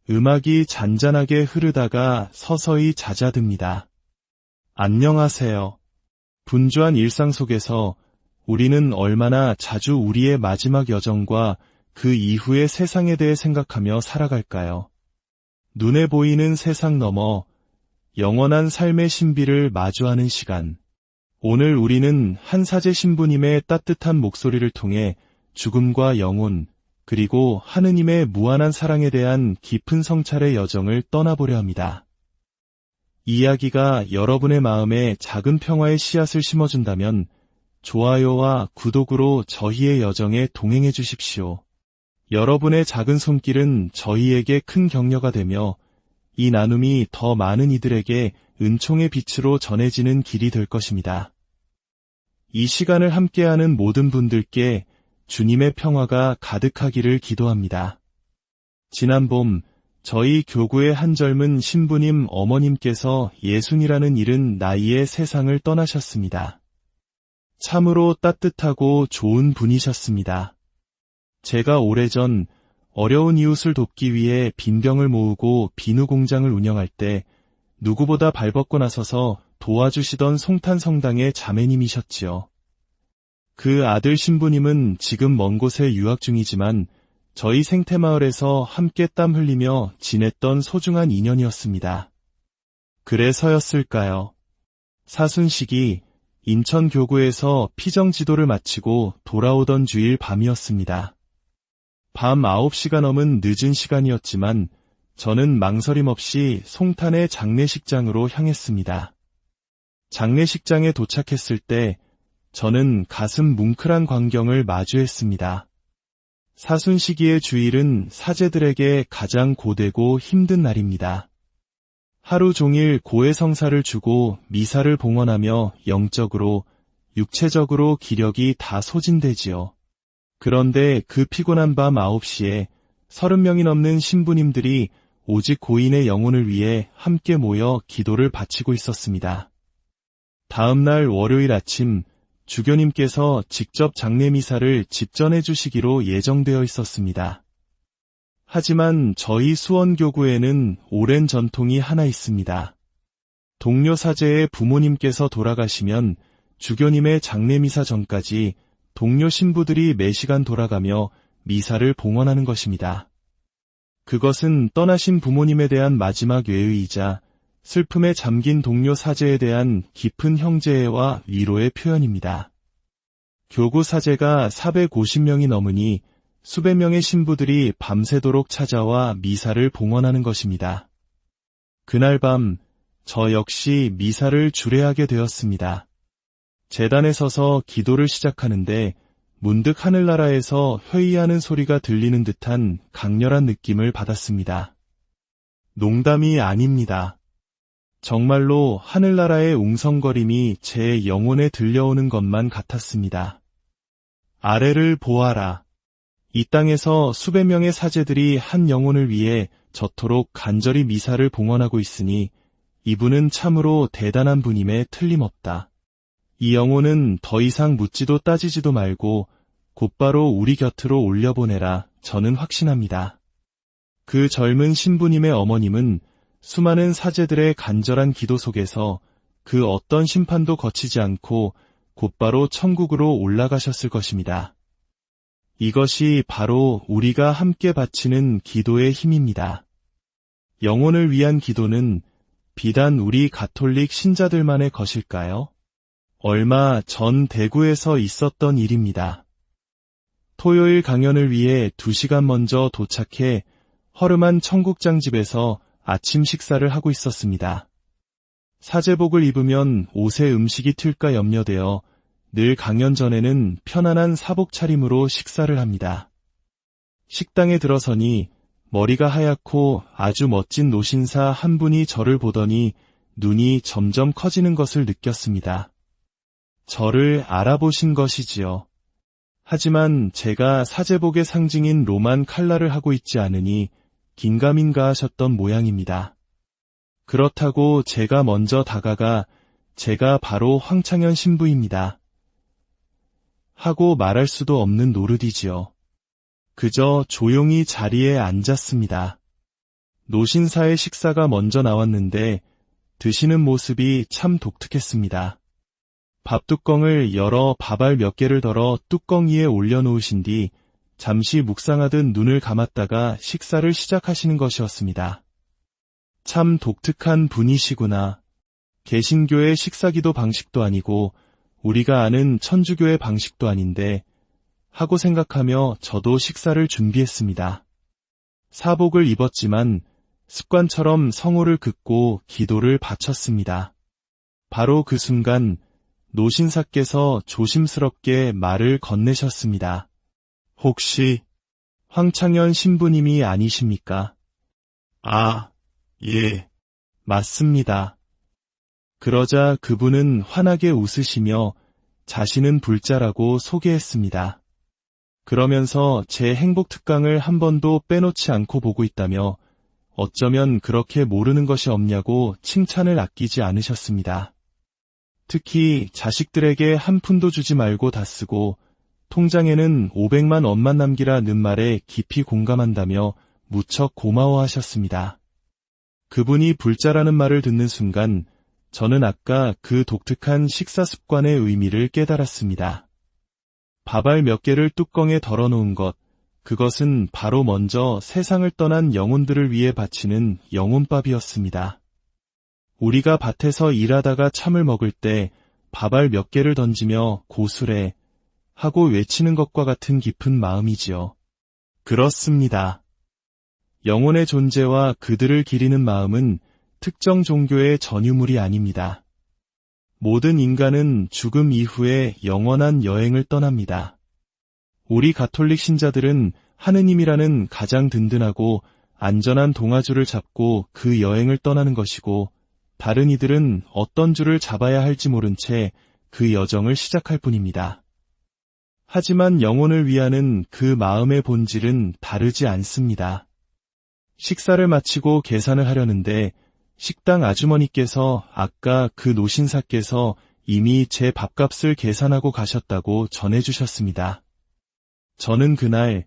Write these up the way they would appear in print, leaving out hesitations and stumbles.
음악이 잔잔하게 흐르다가 서서히 잦아듭니다. 안녕하세요. 분주한 일상 속에서 우리는 얼마나 자주 우리의 마지막 여정과 그 이후의 세상에 대해 생각하며 살아갈까요? 눈에 보이는 세상 너머 영원한 삶의 신비를 마주하는 시간. 오늘 우리는 한사제 신부님의 따뜻한 목소리를 통해 죽음과 영혼, 그리고 하느님의 무한한 사랑에 대한 깊은 성찰의 여정을 떠나보려 합니다. 이 이야기가 여러분의 마음에 작은 평화의 씨앗을 심어준다면 좋아요와 구독으로 저희의 여정에 동행해 주십시오. 여러분의 작은 손길은 저희에게 큰 격려가 되며 이 나눔이 더 많은 이들에게 은총의 빛으로 전해지는 길이 될 것입니다. 이 시간을 함께하는 모든 분들께 주님의 평화가 가득하기를 기도합니다. 지난 봄 저희 교구의 한 젊은 신부님 어머님께서 60이라는 이른 나이에 세상을 떠나셨습니다. 참으로 따뜻하고 좋은 분이셨습니다. 제가 오래전 어려운 이웃을 돕기 위해 빈병을 모으고 비누 공장을 운영할 때 누구보다 발벗고 나서서 도와주시던 송탄성당의 자매님이셨지요. 그 아들 신부님은 지금 먼 곳에 유학 중이지만 저희 생태마을에서 함께 땀 흘리며 지냈던 소중한 인연이었습니다. 그래서였을까요? 사순식이 인천 교구에서 피정 지도를 마치고 돌아오던 주일 밤이었습니다. 밤 9시가 넘은 늦은 시간이었지만 저는 망설임 없이 송탄의 장례식장으로 향했습니다. 장례식장에 도착했을 때 저는 가슴 뭉클한 광경을 마주했습니다. 사순시기의 주일은 사제들에게 가장 고되고 힘든 날입니다. 하루 종일 고해성사를 주고 미사를 봉헌하며 영적으로, 육체적으로 기력이 다 소진되지요. 그런데 그 피곤한 밤 9시에 30명이 넘는 신부님들이 오직 고인의 영혼을 위해 함께 모여 기도를 바치고 있었습니다. 다음 날 월요일 아침 주교님께서 직접 장례미사를 집전해 주시기로 예정되어 있었습니다. 하지만 저희 수원교구에는 오랜 전통이 하나 있습니다. 동료 사제의 부모님께서 돌아가시면 주교님의 장례미사 전까지 동료 신부들이 매시간 돌아가며 미사를 봉헌하는 것입니다. 그것은 떠나신 부모님에 대한 마지막 외의이자 슬픔에 잠긴 동료 사제에 대한 깊은 형제애와 위로의 표현입니다. 교구 사제가 450명이 넘으니 수백 명의 신부들이 밤새도록 찾아와 미사를 봉헌하는 것입니다. 그날 밤 저 역시 미사를 주례하게 되었습니다. 제단에 서서 기도를 시작하는데 문득 하늘나라에서 회의하는 소리가 들리는 듯한 강렬한 느낌을 받았습니다. 농담이 아닙니다. 정말로 하늘나라의 웅성거림이 제 영혼에 들려오는 것만 같았습니다. 아래를 보아라. 이 땅에서 수백 명의 사제들이 한 영혼을 위해 저토록 간절히 미사를 봉헌하고 있으니 이분은 참으로 대단한 분임에 틀림없다. 이 영혼은 더 이상 묻지도 따지지도 말고 곧바로 우리 곁으로 올려보내라. 저는 확신합니다. 그 젊은 신부님의 어머님은 수많은 사제들의 간절한 기도 속에서 그 어떤 심판도 거치지 않고 곧바로 천국으로 올라가셨을 것입니다. 이것이 바로 우리가 함께 바치는 기도의 힘입니다. 영혼을 위한 기도는 비단 우리 가톨릭 신자들만의 것일까요? 얼마 전 대구에서 있었던 일입니다. 토요일 강연을 위해 2시간 먼저 도착해 허름한 청국장집에서 아침 식사를 하고 있었습니다. 사제복을 입으면 옷에 음식이 튈까 염려되어 늘 강연 전에는 편안한 사복 차림으로 식사를 합니다. 식당에 들어서니 머리가 하얗고 아주 멋진 노신사 한 분이 저를 보더니 눈이 점점 커지는 것을 느꼈습니다. 저를 알아보신 것이지요. 하지만 제가 사제복의 상징인 로만 칼라를 하고 있지 않으니 긴가민가 하셨던 모양입니다. 그렇다고 제가 먼저 다가가 제가 바로 황창현 신부입니다. 하고 말할 수도 없는 노릇이지요. 그저 조용히 자리에 앉았습니다. 노신사의 식사가 먼저 나왔는데 드시는 모습이 참 독특했습니다. 밥뚜껑을 열어 밥알 몇 개를 덜어 뚜껑 위에 올려놓으신 뒤 잠시 묵상하듯 눈을 감았다가 식사를 시작하시는 것이었습니다. 참 독특한 분이시구나. 개신교의 식사기도 방식도 아니고 우리가 아는 천주교의 방식도 아닌데 하고 생각하며 저도 식사를 준비했습니다. 사복을 입었지만 습관처럼 성호를 긋고 기도를 바쳤습니다. 바로 그 순간 노신사께서 조심스럽게 말을 건네셨습니다. 혹시 황창현 신부님이 아니십니까? 아, 예, 맞습니다. 그러자 그분은 환하게 웃으시며 자신은 불자라고 소개했습니다. 그러면서 제 행복 특강을 한 번도 빼놓지 않고 보고 있다며 어쩌면 그렇게 모르는 것이 없냐고 칭찬을 아끼지 않으셨습니다. 특히 자식들에게 한 푼도 주지 말고 다 쓰고 통장에는 500만 원만 남기라는 말에 깊이 공감한다며 무척 고마워하셨습니다. 그분이 불자라는 말을 듣는 순간 저는 아까 그 독특한 식사 습관의 의미를 깨달았습니다. 밥알 몇 개를 뚜껑에 덜어놓은 것, 그것은 바로 먼저 세상을 떠난 영혼들을 위해 바치는 영혼밥이었습니다. 우리가 밭에서 일하다가 참을 먹을 때 밥알 몇 개를 던지며 고수래 하고 외치는 것과 같은 깊은 마음이지요. 그렇습니다. 영혼의 존재와 그들을 기리는 마음은 특정 종교의 전유물이 아닙니다. 모든 인간은 죽음 이후에 영원한 여행을 떠납니다. 우리 가톨릭 신자들은 하느님이라는 가장 든든하고 안전한 동아줄을 잡고 그 여행을 떠나는 것이고 다른 이들은 어떤 줄을 잡아야 할지 모른 채 그 여정을 시작할 뿐입니다. 하지만 영혼을 위하는 그 마음의 본질은 다르지 않습니다. 식사를 마치고 계산을 하려는데 식당 아주머니께서 아까 그 노신사께서 이미 제 밥값을 계산하고 가셨다고 전해주셨습니다. 저는 그날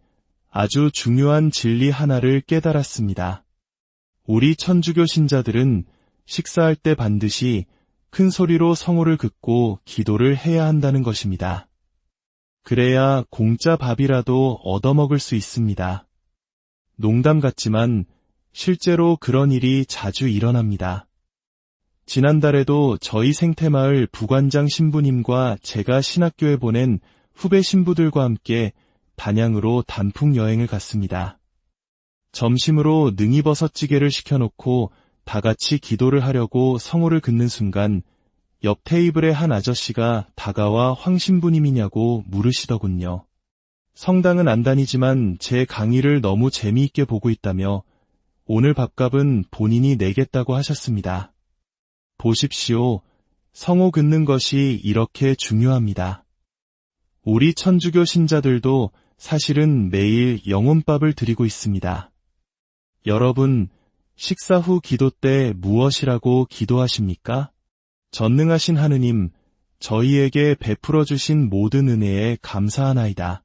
아주 중요한 진리 하나를 깨달았습니다. 우리 천주교 신자들은 식사할 때 반드시 큰 소리로 성호를 긋고 기도를 해야 한다는 것입니다. 그래야 공짜 밥이라도 얻어먹을 수 있습니다. 농담 같지만 실제로 그런 일이 자주 일어납니다. 지난달에도 저희 생태마을 부관장 신부님과 제가 신학교에 보낸 후배 신부들과 함께 단양으로 단풍 여행을 갔습니다. 점심으로 능이버섯찌개를 시켜놓고 다 같이 기도를 하려고 성호를 긋는 순간 옆 테이블의 한 아저씨가 다가와 황 신부님이냐고 물으시더군요. 성당은 안 다니지만 제 강의를 너무 재미있게 보고 있다며 오늘 밥값은 본인이 내겠다고 하셨습니다. 보십시오. 성호 긋는 것이 이렇게 중요합니다. 우리 천주교 신자들도 사실은 매일 영혼밥을 드리고 있습니다. 여러분, 식사 후 기도 때 무엇이라고 기도하십니까? 전능하신 하느님, 저희에게 베풀어 주신 모든 은혜에 감사하나이다.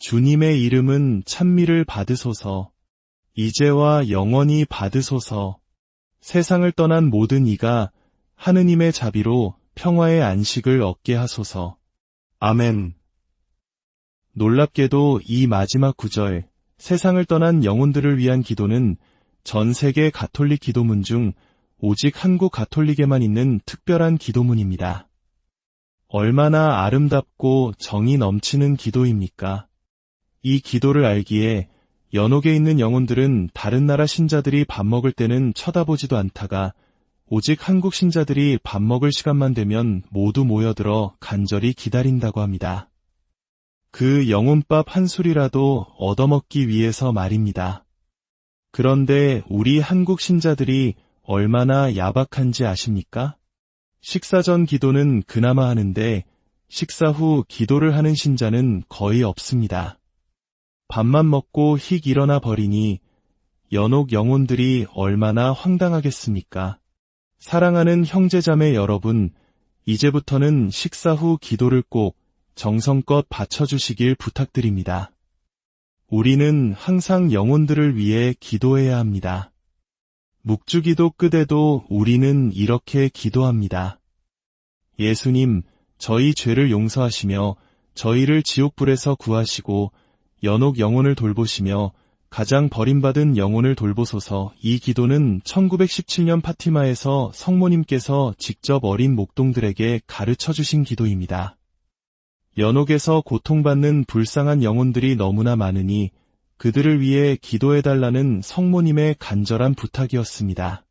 주님의 이름은 찬미를 받으소서. 이제와 영원히 받으소서. 세상을 떠난 모든 이가 하느님의 자비로 평화의 안식을 얻게 하소서. 아멘. 놀랍게도 이 마지막 구절, 세상을 떠난 영혼들을 위한 기도는 전 세계 가톨릭 기도문 중 오직 한국 가톨릭에만 있는 특별한 기도문입니다. 얼마나 아름답고 정이 넘치는 기도입니까? 이 기도를 알기에 연옥에 있는 영혼들은 다른 나라 신자들이 밥 먹을 때는 쳐다보지도 않다가 오직 한국 신자들이 밥 먹을 시간만 되면 모두 모여들어 간절히 기다린다고 합니다. 그 영혼밥 한 술이라도 얻어먹기 위해서 말입니다. 그런데 우리 한국 신자들이 얼마나 야박한지 아십니까? 식사 전 기도는 그나마 하는데 식사 후 기도를 하는 신자는 거의 없습니다. 밥만 먹고 휙 일어나 버리니 연옥 영혼들이 얼마나 황당하겠습니까? 사랑하는 형제자매 여러분, 이제부터는 식사 후 기도를 꼭 정성껏 바쳐주시길 부탁드립니다. 우리는 항상 영혼들을 위해 기도해야 합니다. 묵주기도 끝에도 우리는 이렇게 기도합니다. 예수님, 저희 죄를 용서하시며 저희를 지옥불에서 구하시고 연옥 영혼을 돌보시며 가장 버림받은 영혼을 돌보소서. 이 기도는 1917년 파티마에서 성모님께서 직접 어린 목동들에게 가르쳐 주신 기도입니다. 연옥에서 고통받는 불쌍한 영혼들이 너무나 많으니 그들을 위해 기도해달라는 성모님의 간절한 부탁이었습니다.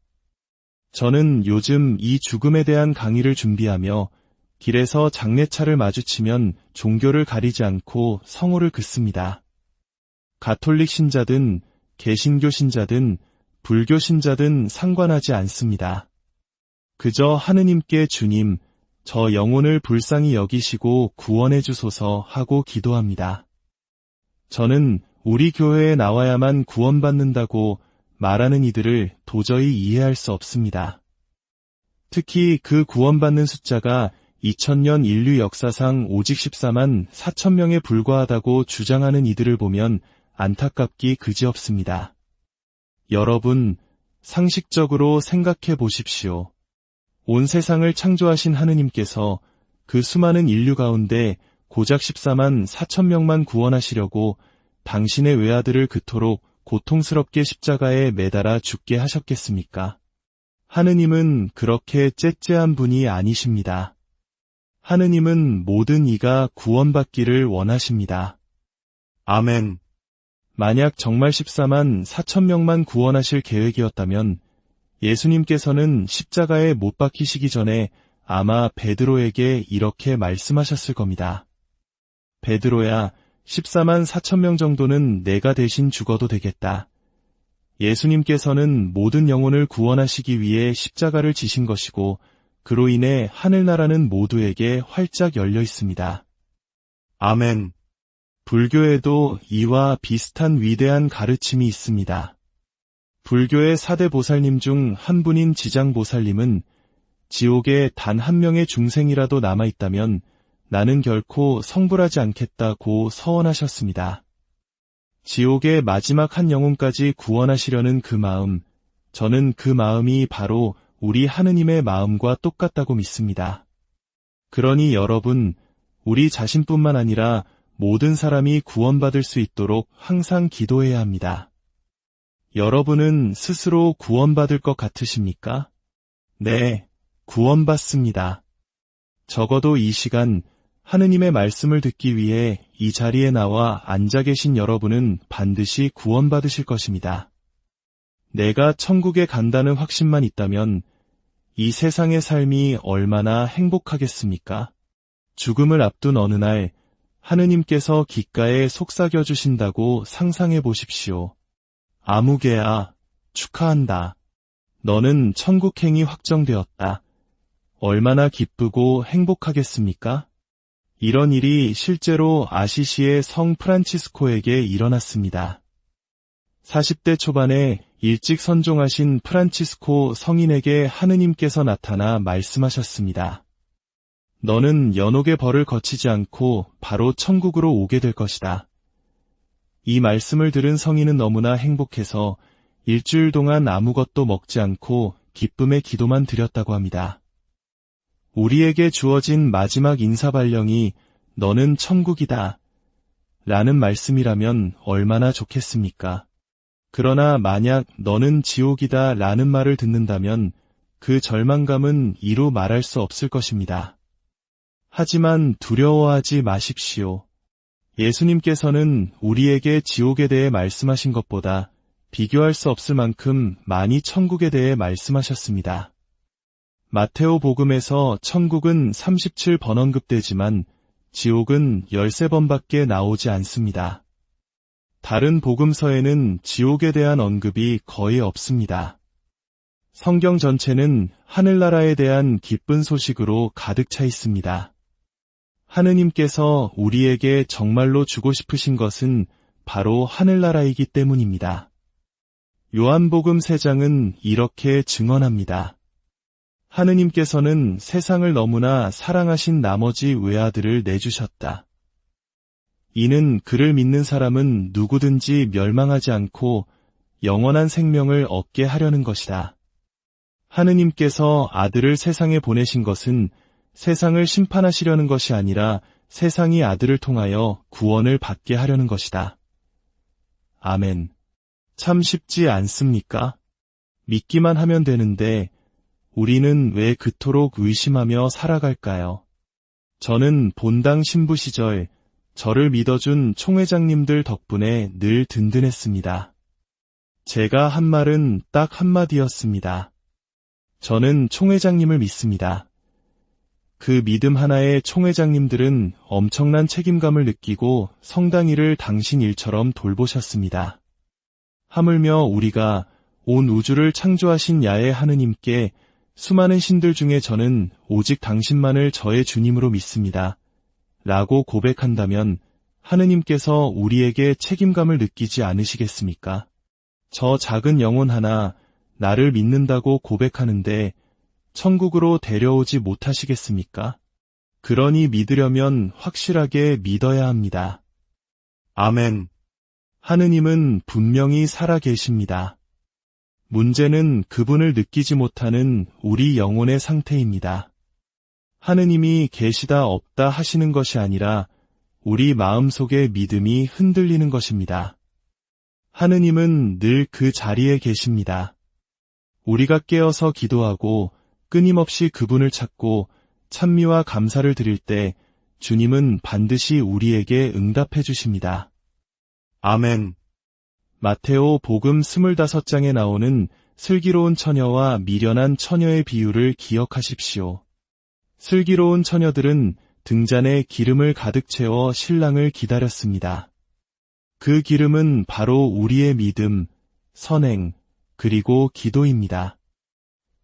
저는 요즘 이 죽음에 대한 강의를 준비하며 길에서 장례차를 마주치면 종교를 가리지 않고 성호를 긋습니다. 가톨릭 신자든 개신교 신자든 불교 신자든 상관하지 않습니다. 그저 하느님께 주님, 저 영혼을 불쌍히 여기시고 구원해 주소서 하고 기도합니다. 저는 우리 교회에 나와야만 구원받는다고 말하는 이들을 도저히 이해할 수 없습니다. 특히 그 구원받는 숫자가 2000년 인류 역사상 오직 14만 4천 명에 불과하다고 주장하는 이들을 보면 안타깝기 그지없습니다. 여러분, 상식적으로 생각해 보십시오. 온 세상을 창조하신 하느님께서 그 수많은 인류 가운데 고작 14만 4천 명만 구원하시려고 당신의 외아들을 그토록 고통스럽게 십자가에 매달아 죽게 하셨겠습니까? 하느님은 그렇게 째째한 분이 아니십니다. 하느님은 모든 이가 구원받기를 원하십니다. 아멘. 만약 정말 14만 4천 명만 구원하실 계획이었다면 예수님께서는 십자가에 못 박히시기 전에 아마 베드로에게 이렇게 말씀하셨을 겁니다. 베드로야, 14만 4천 명 정도는 내가 대신 죽어도 되겠다. 예수님께서는 모든 영혼을 구원하시기 위해 십자가를 지신 것이고 그로 인해 하늘나라는 모두에게 활짝 열려 있습니다. 아멘. 불교에도 이와 비슷한 위대한 가르침이 있습니다. 불교의 4대 보살님 중 한 분인 지장보살님은 지옥에 단 한 명의 중생이라도 남아있다면 나는 결코 성불하지 않겠다고 서원하셨습니다. 지옥의 마지막 한 영혼까지 구원하시려는 그 마음, 저는 그 마음이 바로 우리 하느님의 마음과 똑같다고 믿습니다. 그러니 여러분, 우리 자신뿐만 아니라 모든 사람이 구원받을 수 있도록 항상 기도해야 합니다. 여러분은 스스로 구원받을 것 같으십니까? 네, 구원받습니다. 적어도 이 시간 하느님의 말씀을 듣기 위해 이 자리에 나와 앉아 계신 여러분은 반드시 구원받으실 것입니다. 내가 천국에 간다는 확신만 있다면 이 세상의 삶이 얼마나 행복하겠습니까? 죽음을 앞둔 어느 날 하느님께서 귓가에 속삭여 주신다고 상상해 보십시오. 아무개야, 축하한다. 너는 천국행이 확정되었다. 얼마나 기쁘고 행복하겠습니까? 이런 일이 실제로 아시시의 성 프란치스코에게 일어났습니다. 40대 초반에 일찍 선종하신 프란치스코 성인에게 하느님께서 나타나 말씀하셨습니다. 너는 연옥의 벌을 거치지 않고 바로 천국으로 오게 될 것이다. 이 말씀을 들은 성인은 너무나 행복해서 일주일 동안 아무것도 먹지 않고 기쁨의 기도만 드렸다고 합니다. 우리에게 주어진 마지막 인사발령이 너는 천국이다 라는 말씀이라면 얼마나 좋겠습니까? 그러나 만약 너는 지옥이다 라는 말을 듣는다면 그 절망감은 이루 말할 수 없을 것입니다. 하지만 두려워하지 마십시오. 예수님께서는 우리에게 지옥에 대해 말씀하신 것보다 비교할 수 없을 만큼 많이 천국에 대해 말씀하셨습니다. 마테오 복음에서 천국은 37번 언급되지만 지옥은 13번밖에 나오지 않습니다. 다른 복음서에는 지옥에 대한 언급이 거의 없습니다. 성경 전체는 하늘나라에 대한 기쁜 소식으로 가득 차 있습니다. 하느님께서 우리에게 정말로 주고 싶으신 것은 바로 하늘나라이기 때문입니다. 요한복음 3장은 이렇게 증언합니다. 하느님께서는 세상을 너무나 사랑하신 나머지 외아들을 내주셨다. 이는 그를 믿는 사람은 누구든지 멸망하지 않고 영원한 생명을 얻게 하려는 것이다. 하느님께서 아들을 세상에 보내신 것은 세상을 심판하시려는 것이 아니라 세상이 아들을 통하여 구원을 받게 하려는 것이다. 아멘. 참 쉽지 않습니까? 믿기만 하면 되는데 우리는 왜 그토록 의심하며 살아갈까요? 저는 본당 신부 시절 저를 믿어준 총회장님들 덕분에 늘 든든했습니다. 제가 한 말은 딱 한마디였습니다. 저는 총회장님을 믿습니다. 그 믿음 하나에 총회장님들은 엄청난 책임감을 느끼고 성당 일을 당신 일처럼 돌보셨습니다. 하물며 우리가 온 우주를 창조하신 야의 하느님께 수많은 신들 중에 저는 오직 당신만을 저의 주님으로 믿습니다. 라고 고백한다면 하느님께서 우리에게 책임감을 느끼지 않으시겠습니까? 저 작은 영혼 하나 나를 믿는다고 고백하는데 천국으로 데려오지 못하시겠습니까? 그러니 믿으려면 확실하게 믿어야 합니다. 아멘. 하느님은 분명히 살아 계십니다. 문제는 그분을 느끼지 못하는 우리 영혼의 상태입니다. 하느님이 계시다 없다 하시는 것이 아니라 우리 마음속의 믿음이 흔들리는 것입니다. 하느님은 늘 그 자리에 계십니다. 우리가 깨어서 기도하고 끊임없이 그분을 찾고 찬미와 감사를 드릴 때 주님은 반드시 우리에게 응답해 주십니다. 아멘. 마테오 복음 25장에 나오는 슬기로운 처녀와 미련한 처녀의 비유를 기억하십시오. 슬기로운 처녀들은 등잔에 기름을 가득 채워 신랑을 기다렸습니다. 그 기름은 바로 우리의 믿음, 선행, 그리고 기도입니다.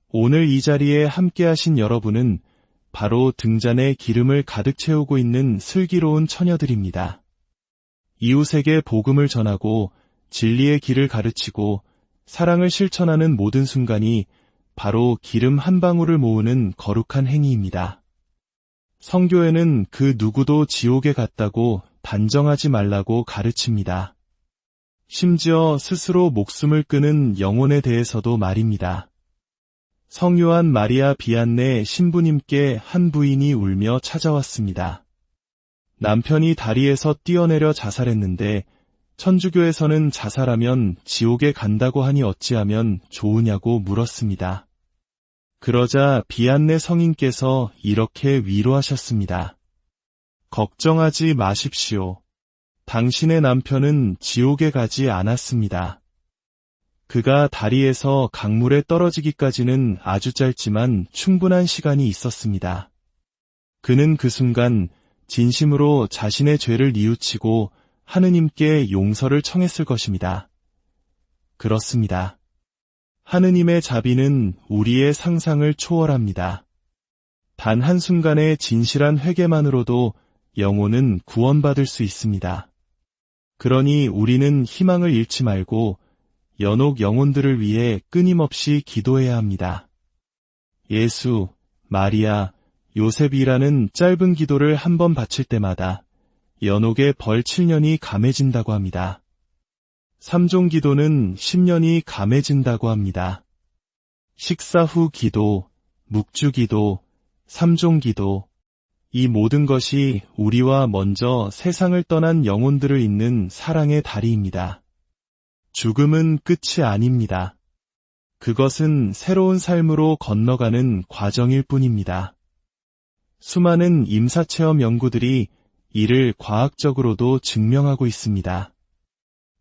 오늘 이 자리에 함께하신 여러분은 바로 등잔에 기름을 가득 채우고 있는 슬기로운 처녀들입니다. 이웃에게 복음을 전하고 진리의 길을 가르치고 사랑을 실천하는 모든 순간이 바로 기름 한 방울을 모으는 거룩한 행위입니다. 성교에는 그 누구도 지옥에 갔다고 단정하지 말라고 가르칩니다. 심지어 스스로 목숨을 끊은 영혼에 대해서도 말입니다. 성요한 마리아 비안네 신부님께 한 부인이 울며 찾아왔습니다. 남편이 다리에서 뛰어내려 자살했는데 천주교에서는 자살하면 지옥에 간다고 하니 어찌하면 좋으냐고 물었습니다. 그러자 비안네 성인께서 이렇게 위로하셨습니다. 걱정하지 마십시오. 당신의 남편은 지옥에 가지 않았습니다. 그가 다리에서 강물에 떨어지기까지는 아주 짧지만 충분한 시간이 있었습니다. 그는 그 순간 진심으로 자신의 죄를 뉘우치고 하느님께 용서를 청했을 것입니다. 그렇습니다. 하느님의 자비는 우리의 상상을 초월합니다. 단 한순간의 진실한 회개만으로도 영혼은 구원받을 수 있습니다. 그러니 우리는 희망을 잃지 말고 연옥 영혼들을 위해 끊임없이 기도해야 합니다. 예수, 마리아, 요셉이라는 짧은 기도를 한 번 바칠 때마다 연옥의 벌 7년이 감해진다고 합니다. 3종 기도는 10년이 감해진다고 합니다. 식사 후 기도, 묵주 기도, 3종 기도, 이 모든 것이 우리와 먼저 세상을 떠난 영혼들을 잇는 사랑의 다리입니다. 죽음은 끝이 아닙니다. 그것은 새로운 삶으로 건너가는 과정일 뿐입니다. 수많은 임사체험 연구들이 이를 과학적으로도 증명하고 있습니다.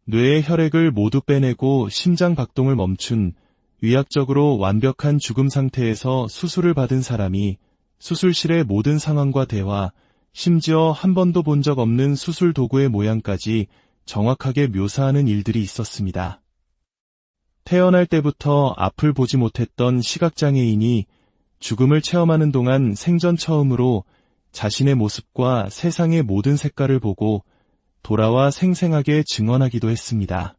뇌의 혈액을 모두 빼내고 심장 박동을 멈춘 의학적으로 완벽한 죽음 상태에서 수술을 받은 사람이 수술실의 모든 상황과 대화, 심지어 한 번도 본 적 없는 수술 도구의 모양까지 정확하게 묘사하는 일들이 있었습니다. 태어날 때부터 앞을 보지 못했던 시각장애인이 죽음을 체험하는 동안 생전 처음으로 자신의 모습과 세상의 모든 색깔을 보고 돌아와 생생하게 증언하기도 했습니다.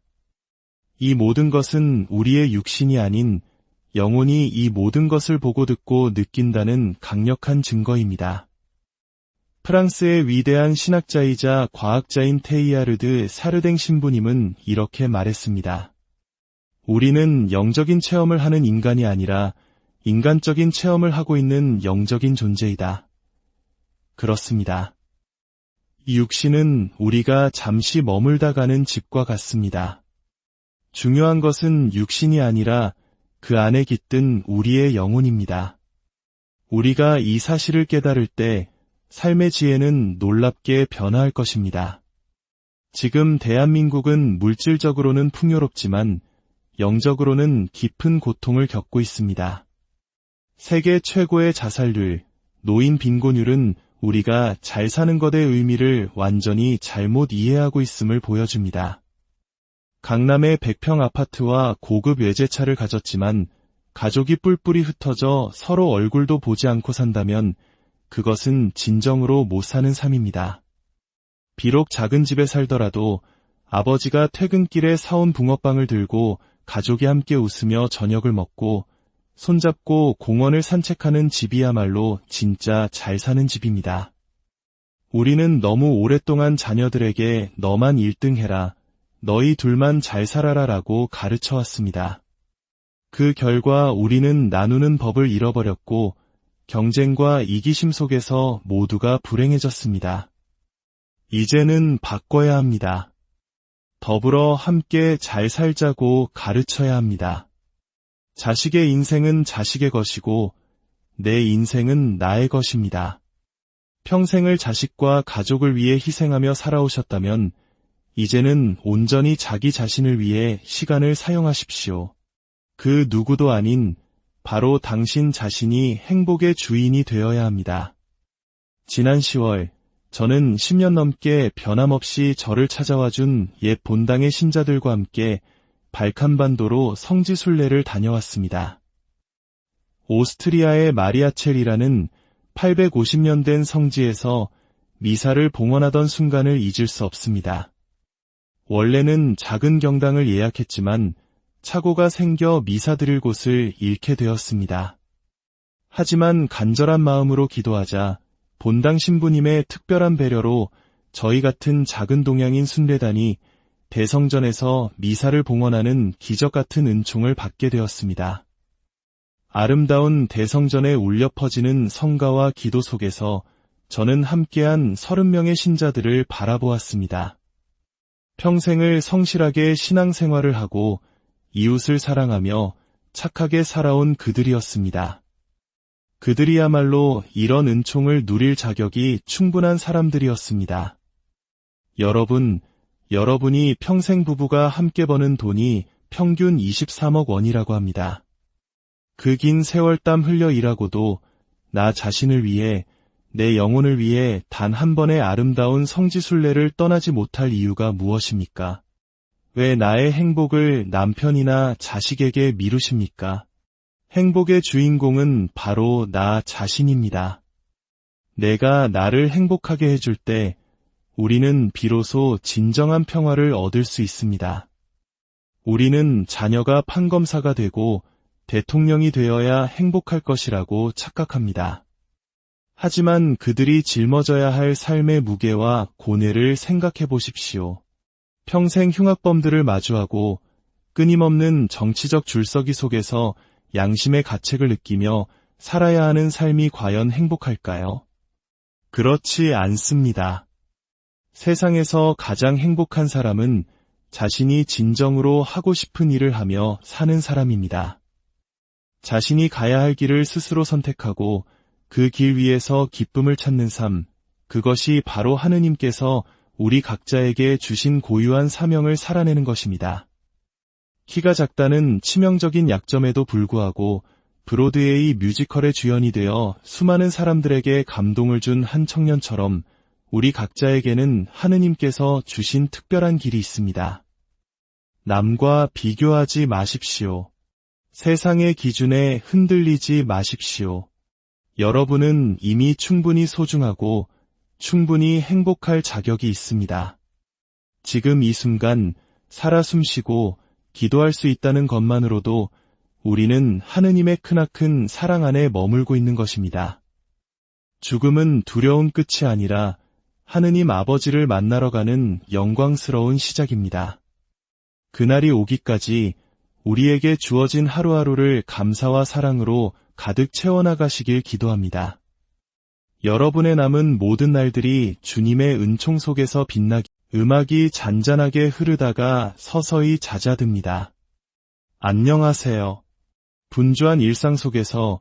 이 모든 것은 우리의 육신이 아닌 영혼이 이 모든 것을 보고 듣고 느낀다는 강력한 증거입니다. 프랑스의 위대한 신학자이자 과학자인 테이아르드 사르댕 신부님은 이렇게 말했습니다. 우리는 영적인 체험을 하는 인간이 아니라 인간적인 체험을 하고 있는 영적인 존재이다. 그렇습니다. 이 육신은 우리가 잠시 머물다 가는 집과 같습니다. 중요한 것은 육신이 아니라 그 안에 깃든 우리의 영혼입니다. 우리가 이 사실을 깨달을 때 삶의 지혜는 놀랍게 변화할 것입니다. 지금 대한민국은 물질적으로는 풍요롭지만 영적으로는 깊은 고통을 겪고 있습니다. 세계 최고의 자살률, 노인 빈곤율은 우리가 잘 사는 것의 의미를 완전히 잘못 이해하고 있음을 보여줍니다. 강남의 100평 아파트와 고급 외제차를 가졌지만 가족이 뿔뿔이 흩어져 서로 얼굴도 보지 않고 산다면 그것은 진정으로 못 사는 삶입니다. 비록 작은 집에 살더라도 아버지가 퇴근길에 사온 붕어빵을 들고 가족이 함께 웃으며 저녁을 먹고 손잡고 공원을 산책하는 집이야말로 진짜 잘 사는 집입니다. 우리는 너무 오랫동안 자녀들에게 너만 1등 해라, 너희 둘만 잘 살아라 라고 가르쳐왔습니다. 그 결과 우리는 나누는 법을 잃어버렸고 경쟁과 이기심 속에서 모두가 불행해졌습니다. 이제는 바꿔야 합니다. 더불어 함께 잘 살자고 가르쳐야 합니다. 자식의 인생은 자식의 것이고 내 인생은 나의 것입니다. 평생을 자식과 가족을 위해 희생하며 살아오셨다면 이제는 온전히 자기 자신을 위해 시간을 사용하십시오. 그 누구도 아닌 바로 당신 자신이 행복의 주인이 되어야 합니다. 지난 10월 저는 10년 넘게 변함없이 저를 찾아와준 옛 본당의 신자들과 함께 발칸반도로 성지순례를 다녀왔습니다. 오스트리아의 마리아첼이라는 850년 된 성지에서 미사를 봉헌하던 순간을 잊을 수 없습니다. 원래는 작은 경당을 예약했지만 착오가 생겨 미사 드릴 곳을 잃게 되었습니다. 하지만 간절한 마음으로 기도하자 본당 신부님의 특별한 배려로 저희 같은 작은 동양인 순례단이 대성전에서 미사를 봉헌하는 기적 같은 은총을 받게 되었습니다. 아름다운 대성전에 울려 퍼지는 성가와 기도 속에서 저는 함께한 30명의 신자들을 바라보았습니다. 평생을 성실하게 신앙생활을 하고 이웃을 사랑하며 착하게 살아온 그들이었습니다. 그들이야말로 이런 은총을 누릴 자격이 충분한 사람들이었습니다. 여러분이 평생 부부가 함께 버는 돈이 평균 23억 원이라고 합니다. 그 긴 세월 땀 흘려 일하고도 나 자신을 위해, 내 영혼을 위해 단 한 번의 아름다운 성지순례를 떠나지 못할 이유가 무엇입니까? 왜 나의 행복을 남편이나 자식에게 미루십니까? 행복의 주인공은 바로 나 자신입니다. 내가 나를 행복하게 해줄 때 우리는 비로소 진정한 평화를 얻을 수 있습니다. 우리는 자녀가 판검사가 되고 대통령이 되어야 행복할 것이라고 착각합니다. 하지만 그들이 짊어져야 할 삶의 무게와 고뇌를 생각해 보십시오. 평생 흉악범들을 마주하고 끊임없는 정치적 줄서기 속에서 양심의 가책을 느끼며 살아야 하는 삶이 과연 행복할까요? 그렇지 않습니다. 세상에서 가장 행복한 사람은 자신이 진정으로 하고 싶은 일을 하며 사는 사람입니다. 자신이 가야 할 길을 스스로 선택하고 그 길 위에서 기쁨을 찾는 삶, 그것이 바로 하느님께서 우리 각자에게 주신 고유한 사명을 살아내는 것입니다. 키가 작다는 치명적인 약점에도 불구하고 브로드웨이 뮤지컬의 주연이 되어 수많은 사람들에게 감동을 준 한 청년처럼 우리 각자에게는 하느님께서 주신 특별한 길이 있습니다. 남과 비교하지 마십시오. 세상의 기준에 흔들리지 마십시오. 여러분은 이미 충분히 소중하고 충분히 행복할 자격이 있습니다. 지금 이 순간 살아 숨쉬고 기도할 수 있다는 것만으로도 우리는 하느님의 크나큰 사랑 안에 머물고 있는 것입니다. 죽음은 두려운 끝이 아니라 하느님 아버지를 만나러 가는 영광스러운 시작입니다. 그날이 오기까지 우리에게 주어진 하루하루를 감사와 사랑으로 가득 채워나가시길 기도합니다. 여러분의 남은 모든 날들이 주님의 은총 속에서 빛나기. 음악이 잔잔하게 흐르다가 서서히 잦아듭니다. 안녕하세요. 분주한 일상 속에서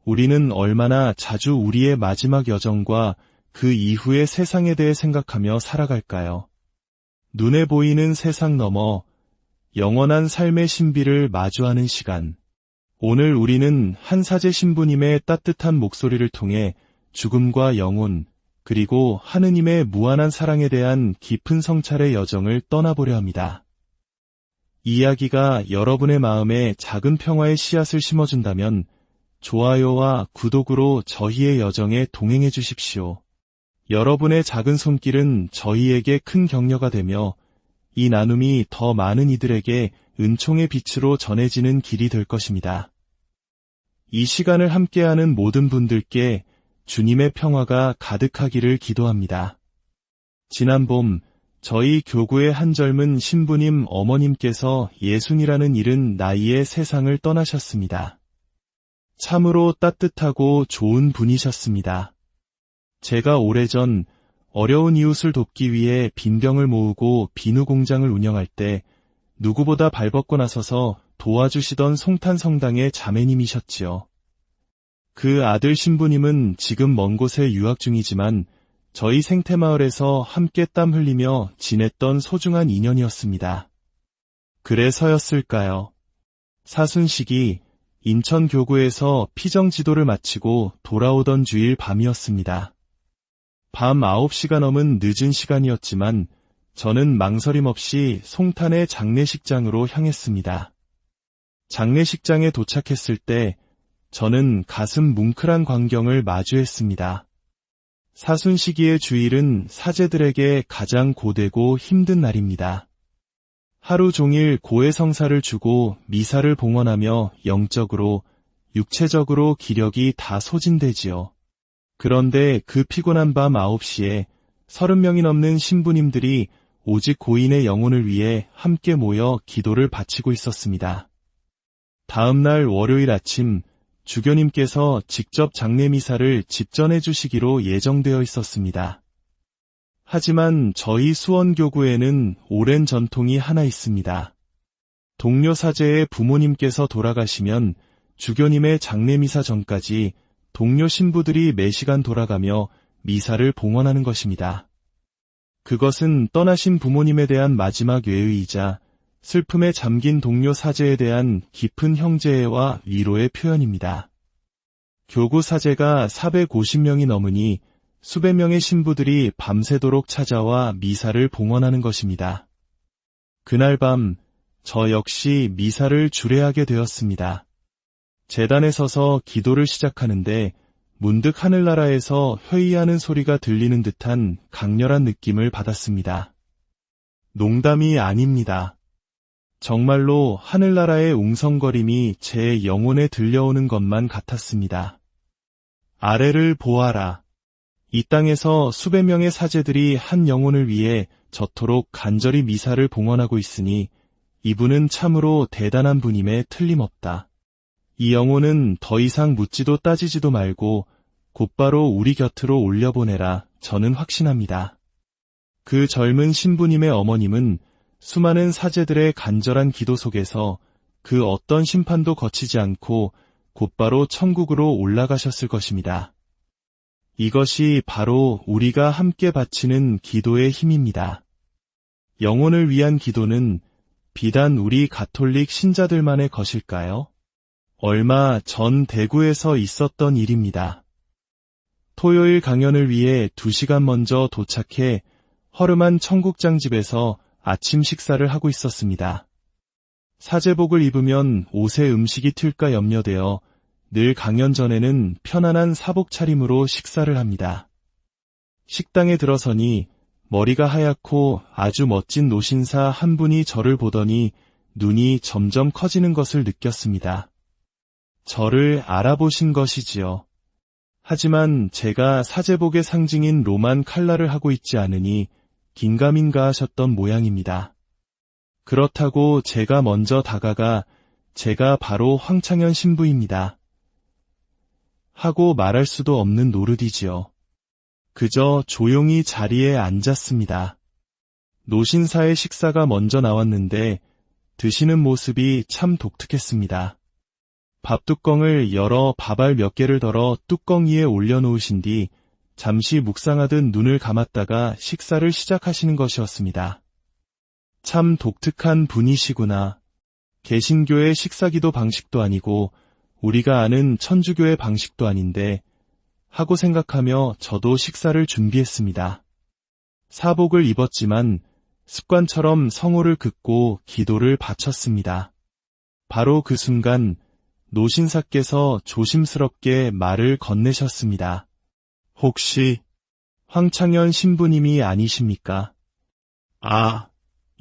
우리는 얼마나 자주 우리의 마지막 여정과 그 이후의 세상에 대해 생각하며 살아갈까요? 눈에 보이는 세상 너머 영원한 삶의 신비를 마주하는 시간. 오늘 우리는 한사제 신부님의 따뜻한 목소리를 통해 죽음과 영혼, 그리고 하느님의 무한한 사랑에 대한 깊은 성찰의 여정을 떠나보려 합니다. 이 이야기가 여러분의 마음에 작은 평화의 씨앗을 심어준다면 좋아요와 구독으로 저희의 여정에 동행해 주십시오. 여러분의 작은 손길은 저희에게 큰 격려가 되며 이 나눔이 더 많은 이들에게 은총의 빛으로 전해지는 길이 될 것입니다. 이 시간을 함께하는 모든 분들께 주님의 평화가 가득하기를 기도합니다. 지난 봄 저희 교구의 한 젊은 신부님 어머님께서 60이라는 이른 나이에 세상을 떠나셨습니다. 참으로 따뜻하고 좋은 분이셨습니다. 제가 오래전 어려운 이웃을 돕기 위해 빈병을 모으고 비누 공장을 운영할 때 누구보다 발벗고 나서서 도와주시던 송탄 성당의 자매님이셨지요. 그 아들 신부님은 지금 먼 곳에 유학 중이지만 저희 생태마을에서 함께 땀 흘리며 지냈던 소중한 인연이었습니다. 그래서였을까요? 사순식이 인천 교구에서 피정 지도를 마치고 돌아오던 주일 밤이었습니다. 밤 9시가 넘은 늦은 시간이었지만 저는 망설임 없이 송탄의 장례식장으로 향했습니다. 장례식장에 도착했을 때 저는 가슴 뭉클한 광경을 마주했습니다. 사순시기의 주일은 사제들에게 가장 고되고 힘든 날입니다. 하루 종일 고해성사를 주고 미사를 봉헌하며 영적으로, 육체적으로 기력이 다 소진되지요. 그런데 그 피곤한 밤 9시에 30명이 넘는 신부님들이 오직 고인의 영혼을 위해 함께 모여 기도를 바치고 있었습니다. 다음 날 월요일 아침 주교님께서 직접 장례미사를 집전해 주시기로 예정되어 있었습니다. 하지만 저희 수원교구에는 오랜 전통이 하나 있습니다. 동료 사제의 부모님께서 돌아가시면 주교님의 장례미사 전까지 동료 신부들이 매시간 돌아가며 미사를 봉헌하는 것입니다. 그것은 떠나신 부모님에 대한 마지막 외의이자 슬픔에 잠긴 동료 사제에 대한 깊은 형제애와 위로의 표현입니다. 교구 사제가 450명이 넘으니 수백 명의 신부들이 밤새도록 찾아와 미사를 봉헌하는 것입니다. 그날 밤 저 역시 미사를 주례하게 되었습니다. 제단에 서서 기도를 시작하는데 문득 하늘나라에서 회의하는 소리가 들리는 듯한 강렬한 느낌을 받았습니다. 농담이 아닙니다. 정말로 하늘나라의 웅성거림이 제 영혼에 들려오는 것만 같았습니다. 아래를 보아라. 이 땅에서 수백 명의 사제들이 한 영혼을 위해 저토록 간절히 미사를 봉헌하고 있으니 이분은 참으로 대단한 분임에 틀림없다. 이 영혼은 더 이상 묻지도 따지지도 말고 곧바로 우리 곁으로 올려보내라. 저는 확신합니다. 그 젊은 신부님의 어머님은 수많은 사제들의 간절한 기도 속에서 그 어떤 심판도 거치지 않고 곧바로 천국으로 올라가셨을 것입니다. 이것이 바로 우리가 함께 바치는 기도의 힘입니다. 영혼을 위한 기도는 비단 우리 가톨릭 신자들만의 것일까요? 얼마 전 대구에서 있었던 일입니다. 토요일 강연을 위해 2시간 먼저 도착해 허름한 청국장집에서 아침 식사를 하고 있었습니다. 사제복을 입으면 옷에 음식이 튈까 염려되어 늘 강연 전에는 편안한 사복 차림으로 식사를 합니다. 식당에 들어서니 머리가 하얗고 아주 멋진 노신사 한 분이 저를 보더니 눈이 점점 커지는 것을 느꼈습니다. 저를 알아보신 것이지요. 하지만 제가 사제복의 상징인 로만 칼라를 하고 있지 않으니 긴가민가 하셨던 모양입니다. 그렇다고 제가 먼저 다가가 제가 바로 황창현 신부입니다. 하고 말할 수도 없는 노릇이지요. 그저 조용히 자리에 앉았습니다. 노신사의 식사가 먼저 나왔는데 드시는 모습이 참 독특했습니다. 밥뚜껑을 열어 밥알 몇 개를 덜어 뚜껑 위에 올려놓으신 뒤 잠시 묵상하듯 눈을 감았다가 식사를 시작하시는 것이었습니다. 참 독특한 분이시구나. 개신교의 식사기도 방식도 아니고 우리가 아는 천주교의 방식도 아닌데 하고 생각하며 저도 식사를 준비했습니다. 사복을 입었지만 습관처럼 성호를 긋고 기도를 바쳤습니다. 바로 그 순간 노신사께서 조심스럽게 말을 건네셨습니다. 혹시 황창현 신부님이 아니십니까? 아,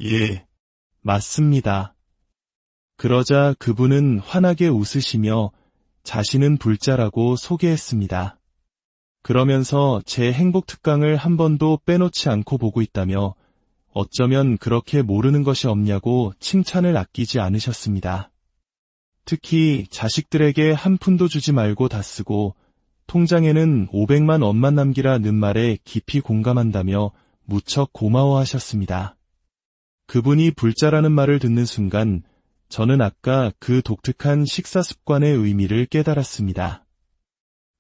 예. 맞습니다. 그러자 그분은 환하게 웃으시며 자신은 불자라고 소개했습니다. 그러면서 제 행복 특강을 한 번도 빼놓지 않고 보고 있다며 어쩌면 그렇게 모르는 것이 없냐고 칭찬을 아끼지 않으셨습니다. 특히 자식들에게 한 푼도 주지 말고 다 쓰고 통장에는 500만 원만 남기라는 말에 깊이 공감한다며 무척 고마워하셨습니다. 그분이 불자라는 말을 듣는 순간 저는 아까 그 독특한 식사 습관의 의미를 깨달았습니다.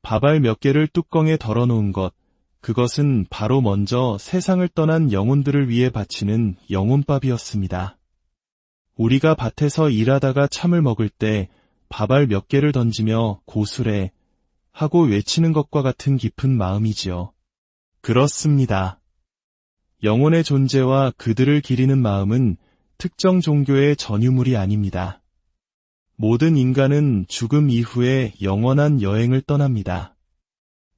밥알 몇 개를 뚜껑에 덜어놓은 것, 그것은 바로 먼저 세상을 떠난 영혼들을 위해 바치는 영혼밥이었습니다. 우리가 밭에서 일하다가 참을 먹을 때 밥알 몇 개를 던지며 고수래 하고 외치는 것과 같은 깊은 마음이지요. 그렇습니다. 영혼의 존재와 그들을 기리는 마음은 특정 종교의 전유물이 아닙니다. 모든 인간은 죽음 이후에 영원한 여행을 떠납니다.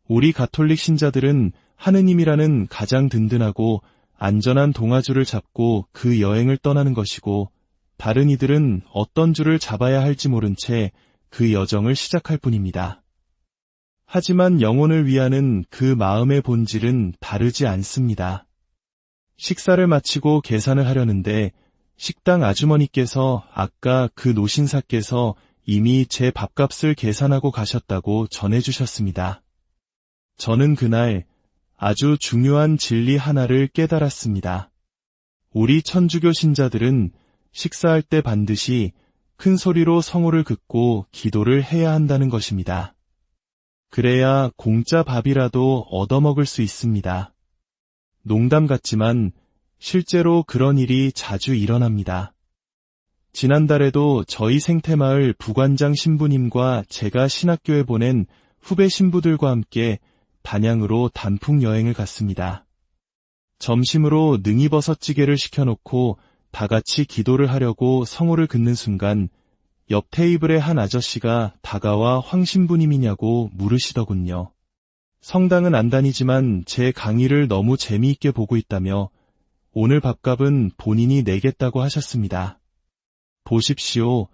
우리 가톨릭 신자들은 하느님이라는 가장 든든하고 안전한 동아줄을 잡고 그 여행을 떠나는 것이고 다른 이들은 어떤 줄을 잡아야 할지 모른 채 그 여정을 시작할 뿐입니다. 하지만 영혼을 위하는 그 마음의 본질은 다르지 않습니다. 식사를 마치고 계산을 하려는데 식당 아주머니께서 아까 그 노신사께서 이미 제 밥값을 계산하고 가셨다고 전해주셨습니다. 저는 그날 아주 중요한 진리 하나를 깨달았습니다. 우리 천주교 신자들은 식사할 때 반드시 큰 소리로 성호를 긋고 기도를 해야 한다는 것입니다. 그래야 공짜 밥이라도 얻어먹을 수 있습니다. 농담 같지만 실제로 그런 일이 자주 일어납니다. 지난달에도 저희 생태마을 부관장 신부님과 제가 신학교에 보낸 후배 신부들과 함께 단양으로 단풍 여행을 갔습니다. 점심으로 능이버섯찌개를 시켜놓고 다 같이 기도를 하려고 성호를 긋는 순간 옆 테이블의 한 아저씨가 다가와 황 신부님이냐고 물으시더군요. 성당은 안 다니지만 제 강의를 너무 재미있게 보고 있다며 오늘 밥값은 본인이 내겠다고 하셨습니다. 보십시오.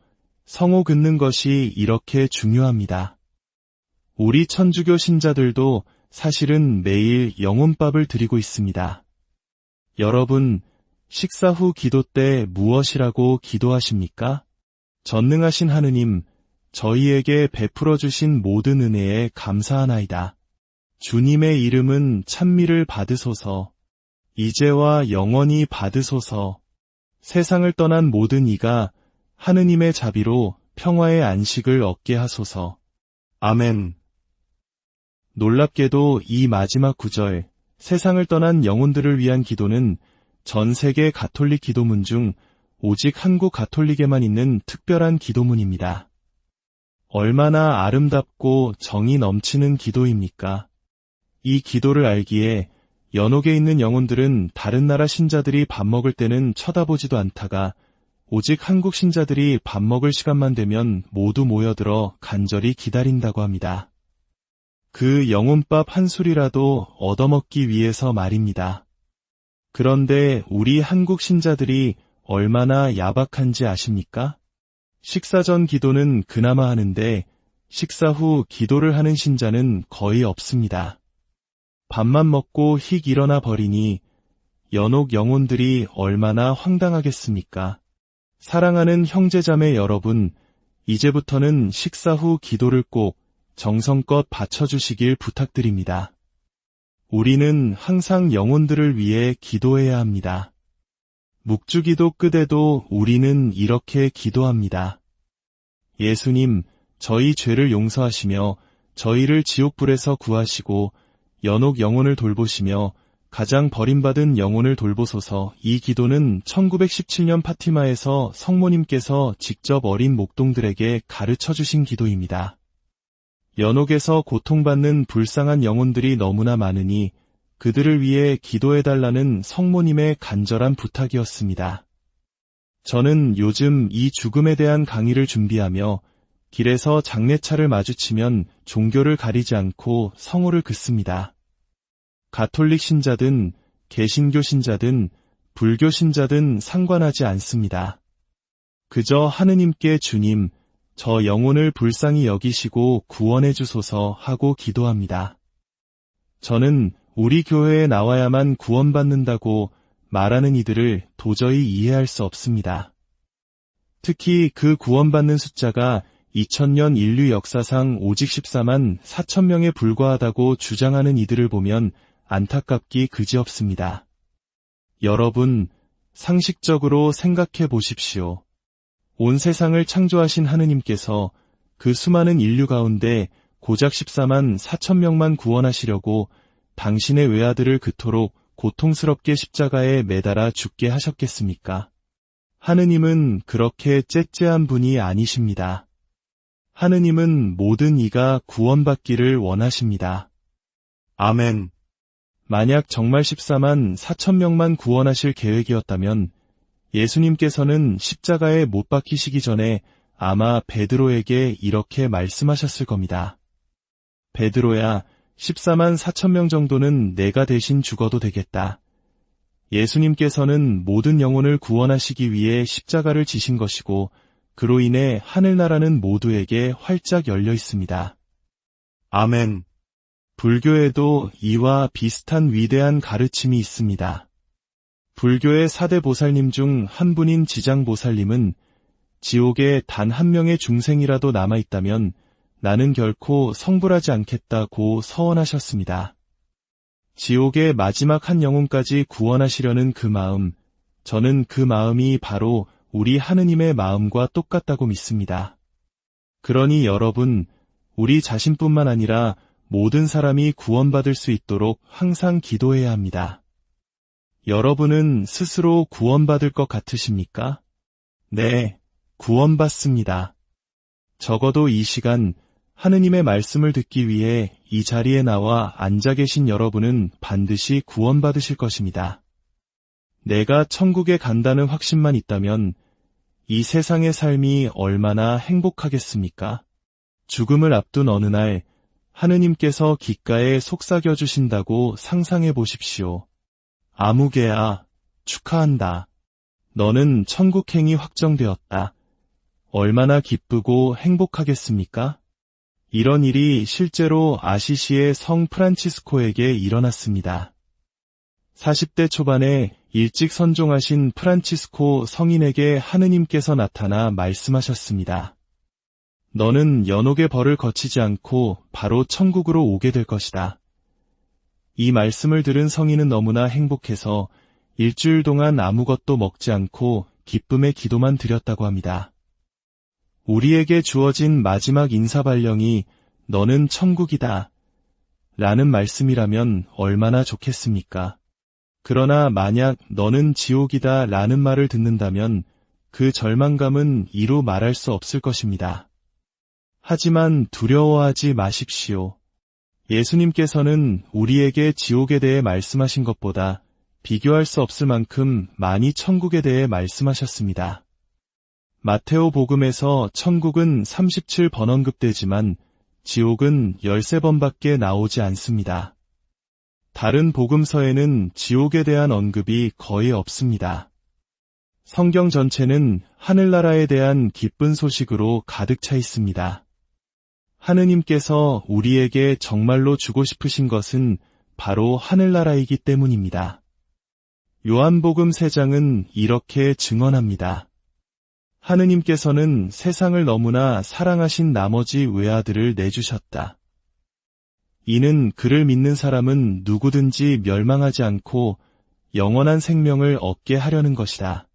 성호 긋는 것이 이렇게 중요합니다. 우리 천주교 신자들도 사실은 매일 영혼밥을 드리고 있습니다. 여러분, 식사 후 기도 때 무엇이라고 기도하십니까? 전능하신 하느님, 저희에게 베풀어 주신 모든 은혜에 감사하나이다. 주님의 이름은 찬미를 받으소서. 이제와 영원히 받으소서. 세상을 떠난 모든 이가 하느님의 자비로 평화의 안식을 얻게 하소서. 아멘. 놀랍게도 이 마지막 구절, 세상을 떠난 영혼들을 위한 기도는 전 세계 가톨릭 기도문 중 오직 한국 가톨릭에만 있는 특별한 기도문입니다. 얼마나 아름답고 정이 넘치는 기도입니까? 이 기도를 알기에 연옥에 있는 영혼들은 다른 나라 신자들이 밥 먹을 때는 쳐다보지도 않다가 오직 한국 신자들이 밥 먹을 시간만 되면 모두 모여들어 간절히 기다린다고 합니다. 그 영혼밥 한 술이라도 얻어먹기 위해서 말입니다. 그런데 우리 한국 신자들이 얼마나 야박한지 아십니까? 식사 전 기도는 그나마 하는데 식사 후 기도를 하는 신자는 거의 없습니다. 밥만 먹고 휙 일어나 버리니 연옥 영혼들이 얼마나 황당하겠습니까? 사랑하는 형제자매 여러분, 이제부터는 식사 후 기도를 꼭 정성껏 바쳐주시길 부탁드립니다. 우리는 항상 영혼들을 위해 기도해야 합니다. 묵주기도 끝에도 우리는 이렇게 기도합니다. 예수님, 저희 죄를 용서하시며 저희를 지옥불에서 구하시고 연옥 영혼을 돌보시며 가장 버림받은 영혼을 돌보소서. 이 기도는 1917년 파티마에서 성모님께서 직접 어린 목동들에게 가르쳐 주신 기도입니다. 연옥에서 고통받는 불쌍한 영혼들이 너무나 많으니 그들을 위해 기도해달라는 성모님의 간절한 부탁이었습니다. 저는 요즘 이 죽음에 대한 강의를 준비하며 길에서 장례차를 마주치면 종교를 가리지 않고 성호를 긋습니다. 가톨릭 신자든 개신교 신자든 불교 신자든 상관하지 않습니다. 그저 하느님께 주님, 저 영혼을 불쌍히 여기시고 구원해 주소서 하고 기도합니다. 저는 우리 교회에 나와야만 구원받는다고 말하는 이들을 도저히 이해할 수 없습니다. 특히 그 구원받는 숫자가 2000년 인류 역사상 오직 14만 4천 명에 불과하다고 주장하는 이들을 보면 안타깝기 그지없습니다. 여러분, 상식적으로 생각해 보십시오. 온 세상을 창조하신 하느님께서 그 수많은 인류 가운데 고작 14만 4천 명만 구원하시려고 당신의 외아들을 그토록 고통스럽게 십자가에 매달아 죽게 하셨겠습니까? 하느님은 그렇게 째째한 분이 아니십니다. 하느님은 모든 이가 구원받기를 원하십니다. 아멘. 만약 정말 14만 4천 명만 구원하실 계획이었다면 예수님께서는 십자가에 못 박히시기 전에 아마 베드로에게 이렇게 말씀하셨을 겁니다. 베드로야, 14만 4천 명 정도는 내가 대신 죽어도 되겠다. 예수님께서는 모든 영혼을 구원하시기 위해 십자가를 지신 것이고 그로 인해 하늘나라는 모두에게 활짝 열려 있습니다. 아멘. 불교에도 이와 비슷한 위대한 가르침이 있습니다. 불교의 4대 보살님 중 한 분인 지장보살님은 지옥에 단 한 명의 중생이라도 남아있다면 나는 결코 성불하지 않겠다고 서원하셨습니다. 지옥의 마지막 한 영혼까지 구원하시려는 그 마음, 저는 그 마음이 바로 우리 하느님의 마음과 똑같다고 믿습니다. 그러니 여러분, 우리 자신뿐만 아니라 모든 사람이 구원받을 수 있도록 항상 기도해야 합니다. 여러분은 스스로 구원받을 것 같으십니까? 네, 구원받습니다. 적어도 이 시간 하느님의 말씀을 듣기 위해 이 자리에 나와 앉아 계신 여러분은 반드시 구원받으실 것입니다. 내가 천국에 간다는 확신만 있다면 이 세상의 삶이 얼마나 행복하겠습니까? 죽음을 앞둔 어느 날 하느님께서 귓가에 속삭여 주신다고 상상해 보십시오. 아무개야, 축하한다. 너는 천국행이 확정되었다. 얼마나 기쁘고 행복하겠습니까? 이런 일이 실제로 아시시의 성 프란치스코에게 일어났습니다. 40대 초반에 일찍 선종하신 프란치스코 성인에게 하느님께서 나타나 말씀하셨습니다. 너는 연옥의 벌을 거치지 않고 바로 천국으로 오게 될 것이다. 이 말씀을 들은 성인은 너무나 행복해서 일주일 동안 아무것도 먹지 않고 기쁨의 기도만 드렸다고 합니다. 우리에게 주어진 마지막 인사발령이 너는 천국이다 라는 말씀이라면 얼마나 좋겠습니까? 그러나 만약 너는 지옥이다 라는 말을 듣는다면 그 절망감은 이루 말할 수 없을 것입니다. 하지만 두려워하지 마십시오. 예수님께서는 우리에게 지옥에 대해 말씀하신 것보다 비교할 수 없을 만큼 많이 천국에 대해 말씀하셨습니다. 마테오 복음에서 천국은 37번 언급되지만 지옥은 13번밖에 나오지 않습니다. 다른 복음서에는 지옥에 대한 언급이 거의 없습니다. 성경 전체는 하늘나라에 대한 기쁜 소식으로 가득 차 있습니다. 하느님께서 우리에게 정말로 주고 싶으신 것은 바로 하늘나라이기 때문입니다. 요한복음 3장은 이렇게 증언합니다. 하느님께서는 세상을 너무나 사랑하신 나머지 외아들을 내주셨다. 이는 그를 믿는 사람은 누구든지 멸망하지 않고 영원한 생명을 얻게 하려는 것이다.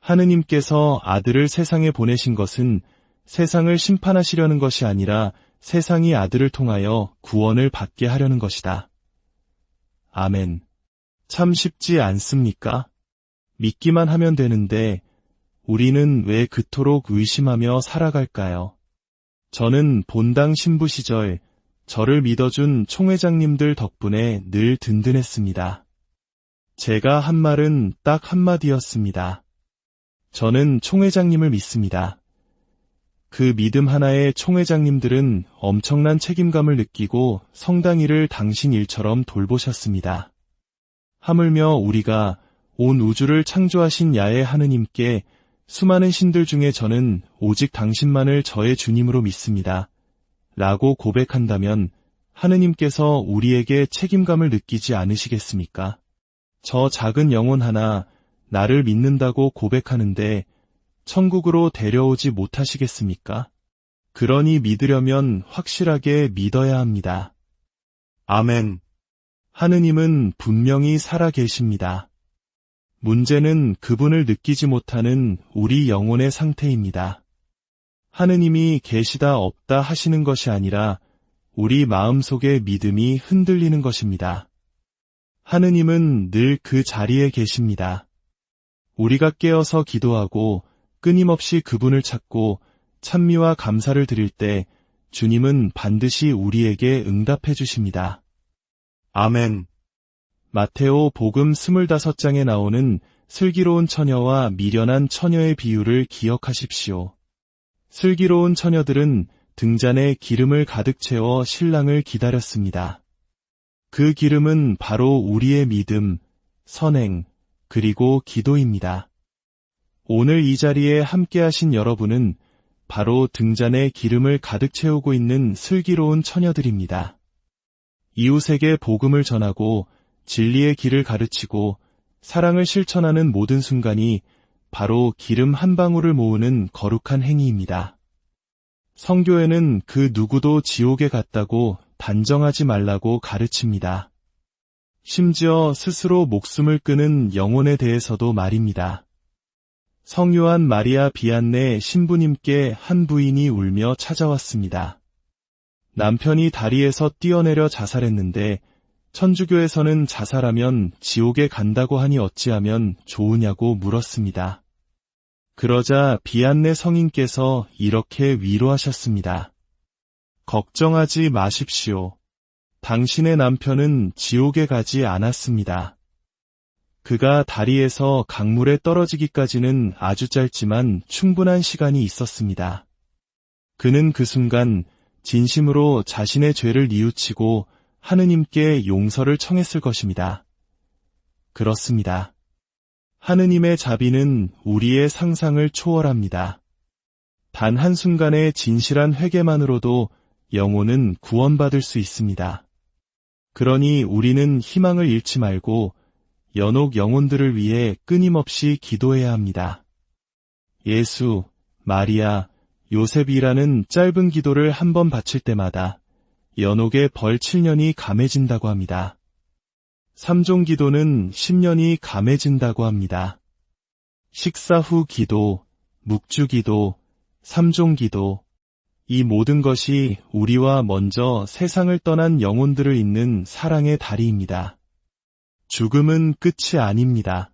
하느님께서 아들을 세상에 보내신 것은 세상을 심판하시려는 것이 아니라 세상이 아들을 통하여 구원을 받게 하려는 것이다. 아멘. 참 쉽지 않습니까? 믿기만 하면 되는데 우리는 왜 그토록 의심하며 살아갈까요? 저는 본당 신부 시절 저를 믿어준 총회장님들 덕분에 늘 든든했습니다. 제가 한 말은 딱 한마디였습니다. 저는 총회장님을 믿습니다. 그 믿음 하나에 총회장님들은 엄청난 책임감을 느끼고 성당 일을 당신 일처럼 돌보셨습니다. 하물며 우리가 온 우주를 창조하신 야훼 하느님께 수많은 신들 중에 저는 오직 당신만을 저의 주님으로 믿습니다. 라고 고백한다면 하느님께서 우리에게 책임감을 느끼지 않으시겠습니까? 저 작은 영혼 하나 나를 믿는다고 고백하는데 천국으로 데려오지 못하시겠습니까? 그러니 믿으려면 확실하게 믿어야 합니다. 아멘. 하느님은 분명히 살아 계십니다. 문제는 그분을 느끼지 못하는 우리 영혼의 상태입니다. 하느님이 계시다 없다 하시는 것이 아니라 우리 마음속의 믿음이 흔들리는 것입니다. 하느님은 늘 그 자리에 계십니다. 우리가 깨어서 기도하고 끊임없이 그분을 찾고 찬미와 감사를 드릴 때 주님은 반드시 우리에게 응답해 주십니다. 아멘. 마테오 복음 25장에 나오는 슬기로운 처녀와 미련한 처녀의 비유를 기억하십시오. 슬기로운 처녀들은 등잔에 기름을 가득 채워 신랑을 기다렸습니다. 그 기름은 바로 우리의 믿음, 선행, 그리고 기도입니다. 오늘 이 자리에 함께하신 여러분은 바로 등잔에 기름을 가득 채우고 있는 슬기로운 처녀들입니다. 이웃에게 복음을 전하고 진리의 길을 가르치고 사랑을 실천하는 모든 순간이 바로 기름 한 방울을 모으는 거룩한 행위입니다. 성교에는 그 누구도 지옥에 갔다고 단정하지 말라고 가르칩니다. 심지어 스스로 목숨을 끊은 영혼에 대해서도 말입니다. 성요한 마리아 비안네 신부님께 한 부인이 울며 찾아왔습니다. 남편이 다리에서 뛰어내려 자살했는데 천주교에서는 자살하면 지옥에 간다고 하니 어찌하면 좋으냐고 물었습니다. 그러자 비안네 성인께서 이렇게 위로하셨습니다. 걱정하지 마십시오. 당신의 남편은 지옥에 가지 않았습니다. 그가 다리에서 강물에 떨어지기까지는 아주 짧지만 충분한 시간이 있었습니다. 그는 그 순간 진심으로 자신의 죄를 뉘우치고 하느님께 용서를 청했을 것입니다. 그렇습니다. 하느님의 자비는 우리의 상상을 초월합니다. 단 한순간의 진실한 회개만으로도 영혼은 구원받을 수 있습니다. 그러니 우리는 희망을 잃지 말고 연옥 영혼들을 위해 끊임없이 기도해야 합니다. 예수, 마리아, 요셉이라는 짧은 기도를 한 번 바칠 때마다 연옥의 벌 7년이 감해진다고 합니다. 3종 기도는 10년이 감해진다고 합니다. 식사 후 기도, 묵주 기도, 3종 기도, 이 모든 것이 우리와 먼저 세상을 떠난 영혼들을 잇는 사랑의 다리입니다. 죽음은 끝이 아닙니다.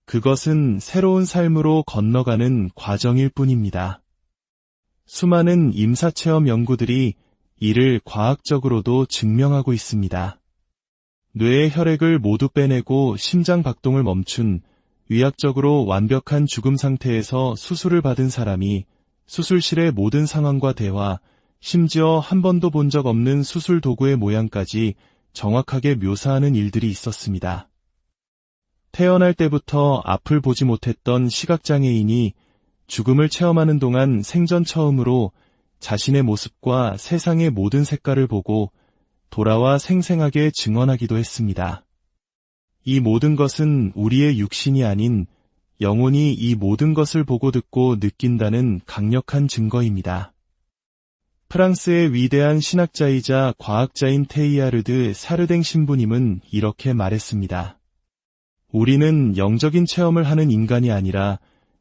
그것은 새로운 삶으로 건너가는 과정일 뿐입니다. 수많은 임사체험 연구들이 이를 과학적으로도 증명하고 있습니다. 뇌의 혈액을 모두 빼내고 심장 박동을 멈춘 의학적으로 완벽한 죽음 상태에서 수술을 받은 사람이 수술실의 모든 상황과 대화, 심지어 한 번도 본 적 없는 수술 도구의 모양까지 정확하게 묘사하는 일들이 있었습니다. 태어날 때부터 앞을 보지 못했던 시각장애인이 죽음을 체험하는 동안 생전 처음으로 자신의 모습과 세상의 모든 색깔을 보고 돌아와 생생하게 증언하기도 했습니다. 이 모든 것은 우리의 육신이 아닌 영혼이 이 모든 것을 보고 듣고 느낀다는 강력한 증거입니다. 프랑스의 위대한 신학자이자 과학자인 테이아르드 사르댕 신부님은 이렇게 말했습니다. 우리는 영적인 체험을 하는 인간이 아니라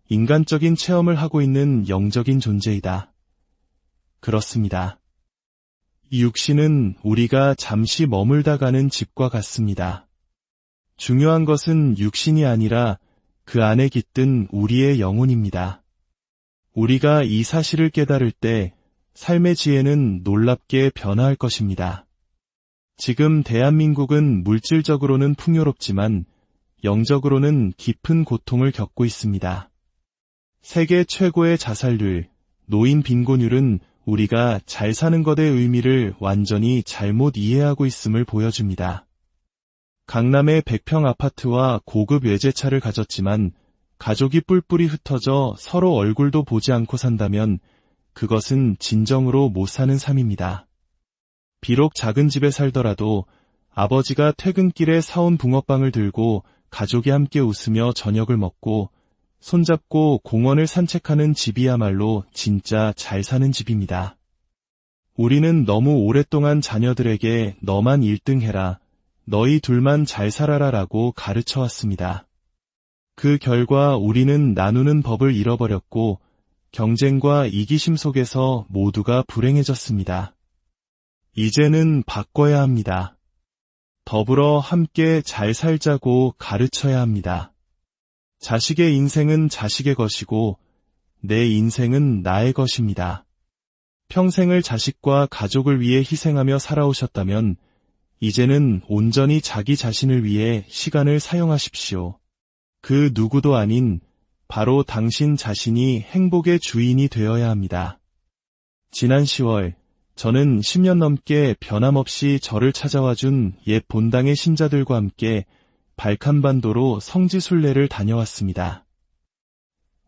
인간적인 체험을 하고 있는 영적인 존재이다. 그렇습니다. 이 육신은 우리가 잠시 머물다 가는 집과 같습니다. 중요한 것은 육신이 아니라 그 안에 깃든 우리의 영혼입니다. 우리가 이 사실을 깨달을 때 삶의 지혜는 놀랍게 변화할 것입니다. 지금 대한민국은 물질적으로는 풍요롭지만 영적으로는 깊은 고통을 겪고 있습니다. 세계 최고의 자살률, 노인 빈곤율은 우리가 잘 사는 것의 의미를 완전히 잘못 이해하고 있음을 보여줍니다. 강남의 100평 아파트와 고급 외제차를 가졌지만 가족이 뿔뿔이 흩어져 서로 얼굴도 보지 않고 산다면 그것은 진정으로 못 사는 삶입니다. 비록 작은 집에 살더라도 아버지가 퇴근길에 사온 붕어빵을 들고 가족이 함께 웃으며 저녁을 먹고 손잡고 공원을 산책하는 집이야말로 진짜 잘 사는 집입니다. 우리는 너무 오랫동안 자녀들에게 너만 1등 해라, 너희 둘만 잘 살아라 라고 가르쳐왔습니다. 그 결과 우리는 나누는 법을 잃어버렸고 경쟁과 이기심 속에서 모두가 불행해졌습니다. 이제는 바꿔야 합니다. 더불어 함께 잘 살자고 가르쳐야 합니다. 자식의 인생은 자식의 것이고 내 인생은 나의 것입니다. 평생을 자식과 가족을 위해 희생하며 살아오셨다면 이제는 온전히 자기 자신을 위해 시간을 사용하십시오. 그 누구도 아닌 바로 당신 자신이 행복의 주인이 되어야 합니다. 지난 10월 저는 10년 넘게 변함없이 저를 찾아와준 옛 본당의 신자들과 함께 발칸반도로 성지순례를 다녀왔습니다.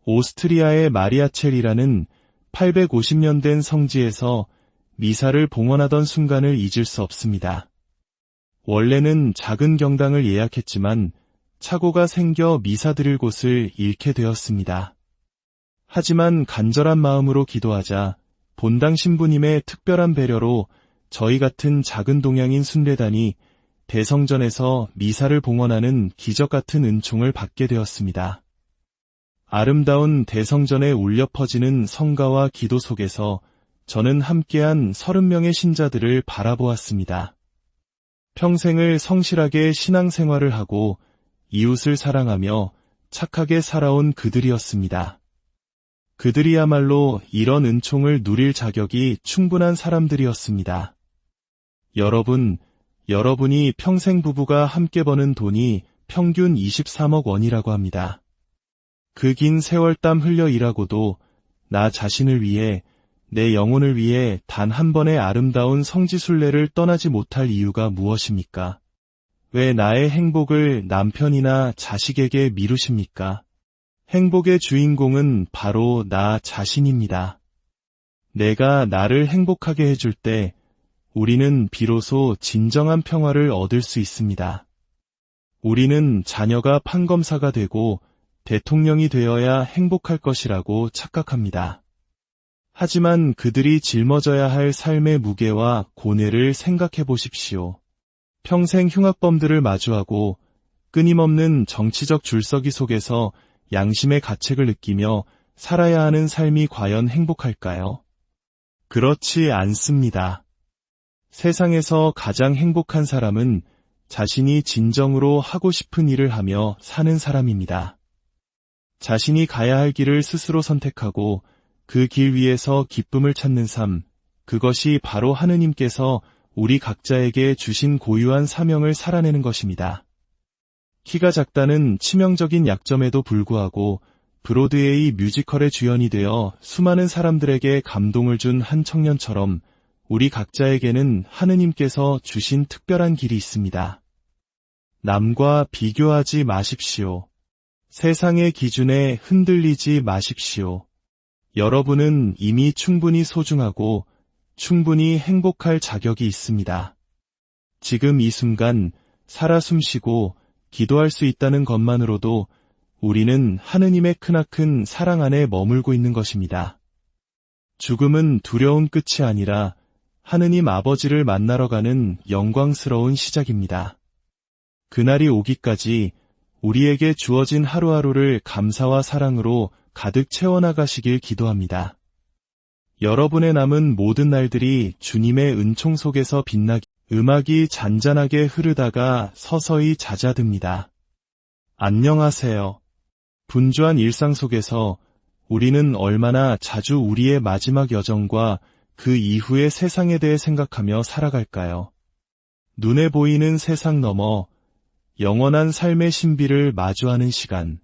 오스트리아의 마리아첼이라는 850년 된 성지에서 미사를 봉헌하던 순간을 잊을 수 없습니다. 원래는 작은 경당을 예약했지만 착오가 생겨 미사 드릴 곳을 잃게 되었습니다. 하지만 간절한 마음으로 기도하자 본당 신부님의 특별한 배려로 저희 같은 작은 동양인 순례단이 대성전에서 미사를 봉헌하는 기적 같은 은총을 받게 되었습니다. 아름다운 대성전에 울려 퍼지는 성가와 기도 속에서 저는 함께한 30명의 신자들을 바라보았습니다. 평생을 성실하게 신앙생활을 하고 이웃을 사랑하며 착하게 살아온 그들이었습니다. 그들이야말로 이런 은총을 누릴 자격이 충분한 사람들이었습니다. 여러분이 평생 부부가 함께 버는 돈이 평균 23억 원이라고 합니다. 그 긴 세월 땀 흘려 일하고도 나 자신을 위해, 내 영혼을 위해 단 한 번의 아름다운 성지순례를 떠나지 못할 이유가 무엇입니까? 왜 나의 행복을 남편이나 자식에게 미루십니까? 행복의 주인공은 바로 나 자신입니다. 내가 나를 행복하게 해줄 때 우리는 비로소 진정한 평화를 얻을 수 있습니다. 우리는 자녀가 판검사가 되고 대통령이 되어야 행복할 것이라고 착각합니다. 하지만 그들이 짊어져야 할 삶의 무게와 고뇌를 생각해 보십시오. 평생 흉악범들을 마주하고 끊임없는 정치적 줄서기 속에서 양심의 가책을 느끼며 살아야 하는 삶이 과연 행복할까요? 그렇지 않습니다. 세상에서 가장 행복한 사람은 자신이 진정으로 하고 싶은 일을 하며 사는 사람입니다. 자신이 가야 할 길을 스스로 선택하고 그 길 위에서 기쁨을 찾는 삶, 그것이 바로 하느님께서 우리 각자에게 주신 고유한 사명을 살아내는 것입니다. 키가 작다는 치명적인 약점에도 불구하고 브로드웨이 뮤지컬의 주연이 되어 수많은 사람들에게 감동을 준 한 청년처럼 우리 각자에게는 하느님께서 주신 특별한 길이 있습니다. 남과 비교하지 마십시오. 세상의 기준에 흔들리지 마십시오. 여러분은 이미 충분히 소중하고 충분히 행복할 자격이 있습니다. 지금 이 순간 살아 숨쉬고 기도할 수 있다는 것만으로도 우리는 하느님의 크나큰 사랑 안에 머물고 있는 것입니다. 죽음은 두려운 끝이 아니라 하느님 아버지를 만나러 가는 영광스러운 시작입니다. 그날이 오기까지 우리에게 주어진 하루하루를 감사와 사랑으로 가득 채워나가시길 기도합니다. 여러분의 남은 모든 날들이 주님의 은총 속에서 빛나기. 음악이 잔잔하게 흐르다가 서서히 잦아듭니다. 안녕하세요. 분주한 일상 속에서 우리는 얼마나 자주 우리의 마지막 여정과 그 이후의 세상에 대해 생각하며 살아갈까요? 눈에 보이는 세상 너머 영원한 삶의 신비를 마주하는 시간.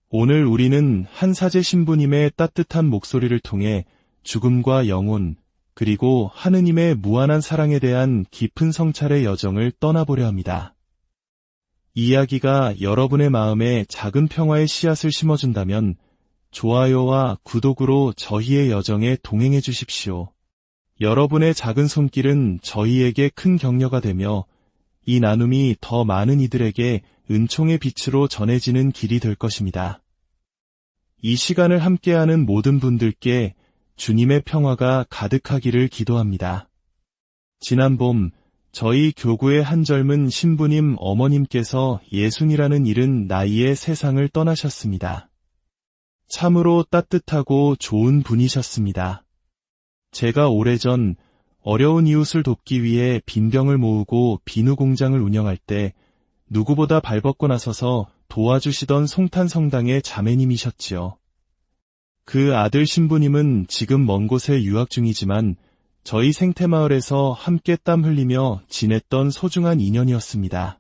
오늘 우리는 한사제 신부님의 따뜻한 목소리를 통해 죽음과 영혼, 그리고 하느님의 무한한 사랑에 대한 깊은 성찰의 여정을 떠나보려 합니다. 이 이야기가 여러분의 마음에 작은 평화의 씨앗을 심어준다면 좋아요와 구독으로 저희의 여정에 동행해 주십시오. 여러분의 작은 손길은 저희에게 큰 격려가 되며 이 나눔이 더 많은 이들에게 은총의 빛으로 전해지는 길이 될 것입니다. 이 시간을 함께하는 모든 분들께 주님의 평화가 가득하기를 기도합니다. 지난 봄 저희 교구의 한 젊은 신부님 어머님께서 60이라는 이른 나이에 세상을 떠나셨습니다. 참으로 따뜻하고 좋은 분이셨습니다. 제가 오래전 어려운 이웃을 돕기 위해 빈병을 모으고 비누 공장을 운영할 때 누구보다 발벗고 나서서 도와주시던 송탄성당의 자매님이셨지요. 그 아들 신부님은 지금 먼 곳에 유학 중이지만 저희 생태마을에서 함께 땀 흘리며 지냈던 소중한 인연이었습니다.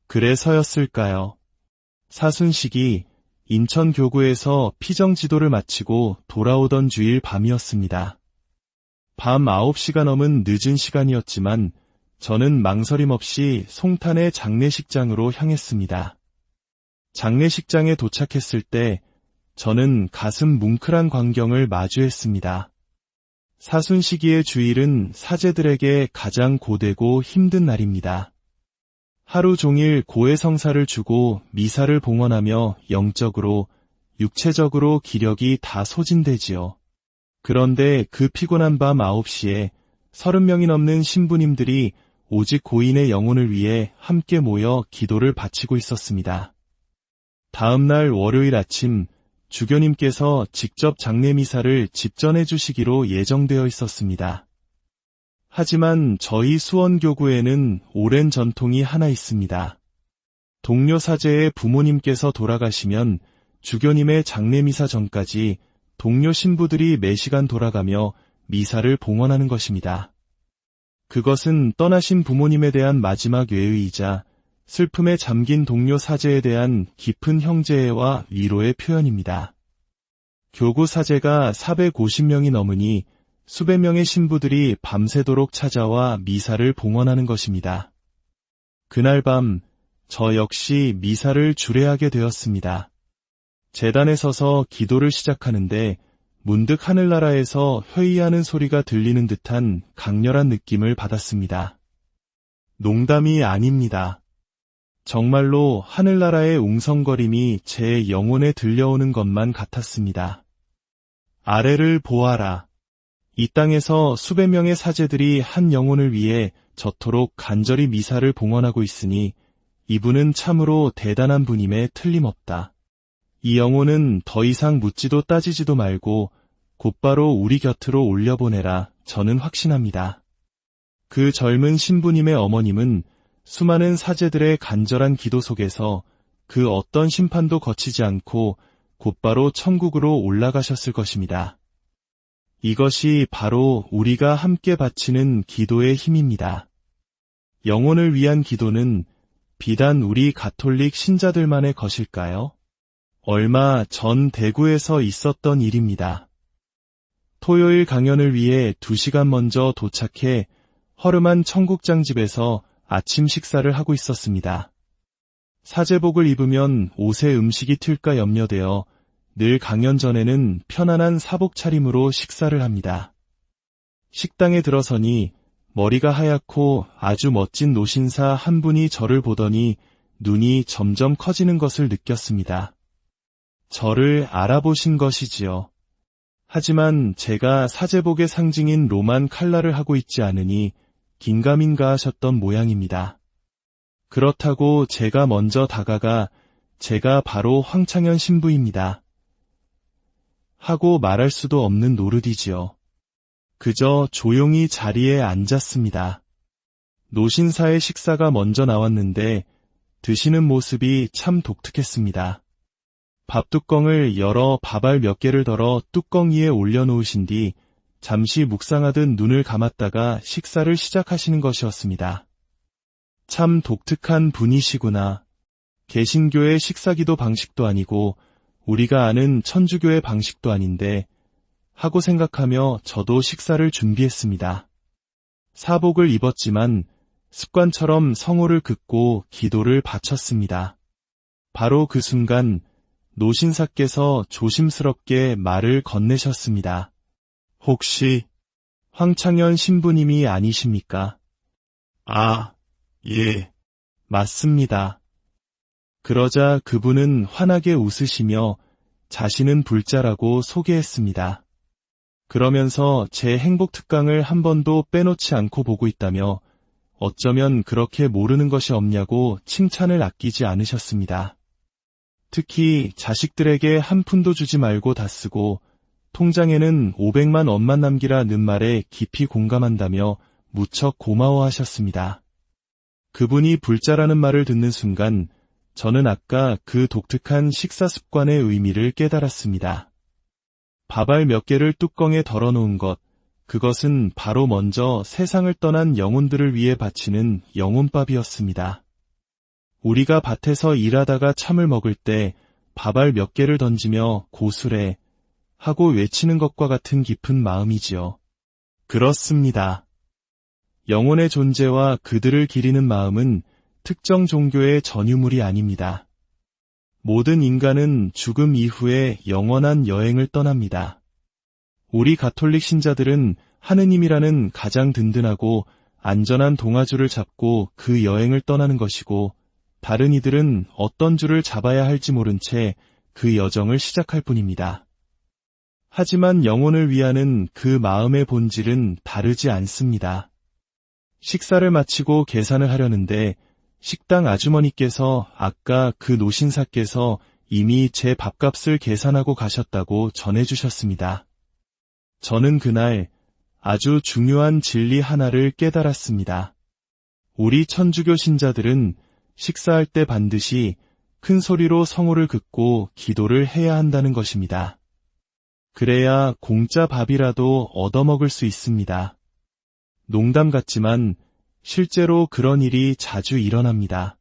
그래서였을까요? 사순식이 인천 교구에서 피정 지도를 마치고 돌아오던 주일 밤이었습니다. 밤 9시가 넘은 늦은 시간이었지만 저는 망설임 없이 송탄의 장례식장으로 향했습니다. 장례식장에 도착했을 때 저는 가슴 뭉클한 광경을 마주했습니다. 사순시기의 주일은 사제들에게 가장 고되고 힘든 날입니다. 하루 종일 고해성사를 주고 미사를 봉헌하며 영적으로, 육체적으로 기력이 다 소진되지요. 그런데 그 피곤한 밤 9시에 30명이 넘는 신부님들이 오직 고인의 영혼을 위해 함께 모여 기도를 바치고 있었습니다. 다음 날 월요일 아침 주교님께서 직접 장례미사를 집전해 주시기로 예정되어 있었습니다. 하지만 저희 수원교구에는 오랜 전통이 하나 있습니다. 동료 사제의 부모님께서 돌아가시면 주교님의 장례미사 전까지 동료 신부들이 매시간 돌아가며 미사를 봉헌하는 것입니다. 그것은 떠나신 부모님에 대한 마지막 외의이자 슬픔에 잠긴 동료 사제에 대한 깊은 형제애와 위로의 표현입니다. 교구 사제가 450명이 넘으니 수백 명의 신부들이 밤새도록 찾아와 미사를 봉헌하는 것입니다. 그날 밤 저 역시 미사를 주례하게 되었습니다. 제단에 서서 기도를 시작하는데 문득 하늘나라에서 회의하는 소리가 들리는 듯한 강렬한 느낌을 받았습니다. 농담이 아닙니다. 정말로 하늘나라의 웅성거림이 제 영혼에 들려오는 것만 같았습니다. 아래를 보아라. 이 땅에서 수백 명의 사제들이 한 영혼을 위해 저토록 간절히 미사를 봉헌하고 있으니 이분은 참으로 대단한 분임에 틀림없다. 이 영혼은 더 이상 묻지도 따지지도 말고 곧바로 우리 곁으로 올려보내라. 저는 확신합니다. 그 젊은 신부님의 어머님은 수많은 사제들의 간절한 기도 속에서 그 어떤 심판도 거치지 않고 곧바로 천국으로 올라가셨을 것입니다. 이것이 바로 우리가 함께 바치는 기도의 힘입니다. 영혼을 위한 기도는 비단 우리 가톨릭 신자들만의 것일까요? 얼마 전 대구에서 있었던 일입니다. 토요일 강연을 위해 2시간 먼저 도착해 허름한 청국장집에서 아침 식사를 하고 있었습니다. 사제복을 입으면 옷에 음식이 튈까 염려되어 늘 강연 전에는 편안한 사복 차림으로 식사를 합니다. 식당에 들어서니 머리가 하얗고 아주 멋진 노신사 한 분이 저를 보더니 눈이 점점 커지는 것을 느꼈습니다. 저를 알아보신 것이지요. 하지만 제가 사제복의 상징인 로만 칼라를 하고 있지 않으니 긴가민가 하셨던 모양입니다. 그렇다고 제가 먼저 다가가 제가 바로 황창현 신부입니다 하고 말할 수도 없는 노릇이지요. 그저 조용히 자리에 앉았습니다. 노신사의 식사가 먼저 나왔는데 드시는 모습이 참 독특했습니다. 밥뚜껑을 열어 밥알 몇 개를 덜어 뚜껑 위에 올려놓으신 뒤 잠시 묵상하듯 눈을 감았다가 식사를 시작하시는 것이었습니다. 참 독특한 분이시구나. 개신교의 식사기도 방식도 아니고 우리가 아는 천주교의 방식도 아닌데 하고 생각하며 저도 식사를 준비했습니다. 사복을 입었지만 습관처럼 성호를 긋고 기도를 바쳤습니다. 바로 그 순간 노신사께서 조심스럽게 말을 건네셨습니다. 혹시 황창현 신부님이 아니십니까? 아, 예, 맞습니다. 그러자 그분은 환하게 웃으시며 자신은 불자라고 소개했습니다. 그러면서 제 행복 특강을 한 번도 빼놓지 않고 보고 있다며 어쩌면 그렇게 모르는 것이 없냐고 칭찬을 아끼지 않으셨습니다. 특히 자식들에게 한 푼도 주지 말고 다 쓰고 통장에는 500만 원만 남기라는 말에 깊이 공감한다며 무척 고마워하셨습니다. 그분이 불자라는 말을 듣는 순간 저는 아까 그 독특한 식사 습관의 의미를 깨달았습니다. 밥알 몇 개를 뚜껑에 덜어놓은 것, 그것은 바로 먼저 세상을 떠난 영혼들을 위해 바치는 영혼밥이었습니다. 우리가 밭에서 일하다가 참을 먹을 때 밥알 몇 개를 던지며 고수래 하고 외치는 것과 같은 깊은 마음이지요. 그렇습니다. 영혼의 존재와 그들을 기리는 마음은 특정 종교의 전유물이 아닙니다. 모든 인간은 죽음 이후에 영원한 여행을 떠납니다. 우리 가톨릭 신자들은 하느님이라는 가장 든든하고 안전한 동아줄을 잡고 그 여행을 떠나는 것이고 다른 이들은 어떤 줄을 잡아야 할지 모른 채 그 여정을 시작할 뿐입니다. 하지만 영혼을 위하는 그 마음의 본질은 다르지 않습니다. 식사를 마치고 계산을 하려는데 식당 아주머니께서 아까 그 노신사께서 이미 제 밥값을 계산하고 가셨다고 전해주셨습니다. 저는 그날 아주 중요한 진리 하나를 깨달았습니다. 우리 천주교 신자들은 식사할 때 반드시 큰 소리로 성호를 긋고 기도를 해야 한다는 것입니다. 그래야 공짜 밥이라도 얻어먹을 수 있습니다. 농담 같지만 실제로 그런 일이 자주 일어납니다.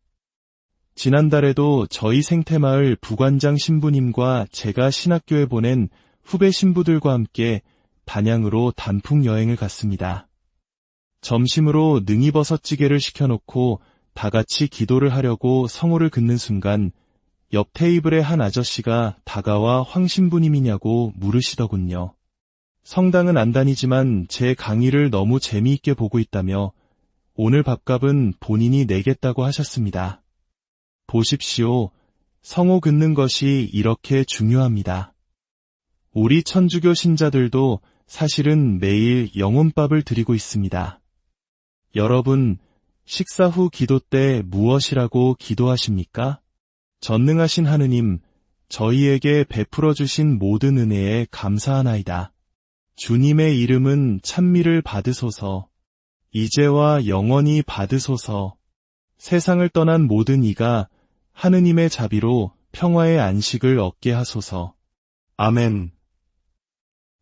지난달에도 저희 생태마을 부관장 신부님과 제가 신학교에 보낸 후배 신부들과 함께 단양으로 단풍 여행을 갔습니다. 점심으로 능이버섯찌개를 시켜놓고 다 같이 기도를 하려고 성호를 긋는 순간 옆 테이블의 한 아저씨가 다가와 황 신부님이냐고 물으시더군요. 성당은 안 다니지만 제 강의를 너무 재미있게 보고 있다며 오늘 밥값은 본인이 내겠다고 하셨습니다. 보십시오. 성호 긋는 것이 이렇게 중요합니다. 우리 천주교 신자들도 사실은 매일 영혼밥을 드리고 있습니다. 여러분, 식사 후 기도 때 무엇이라고 기도하십니까? 전능하신 하느님, 저희에게 베풀어 주신 모든 은혜에 감사하나이다. 주님의 이름은 찬미를 받으소서. 이제와 영원히 받으소서. 세상을 떠난 모든 이가 하느님의 자비로 평화의 안식을 얻게 하소서. 아멘.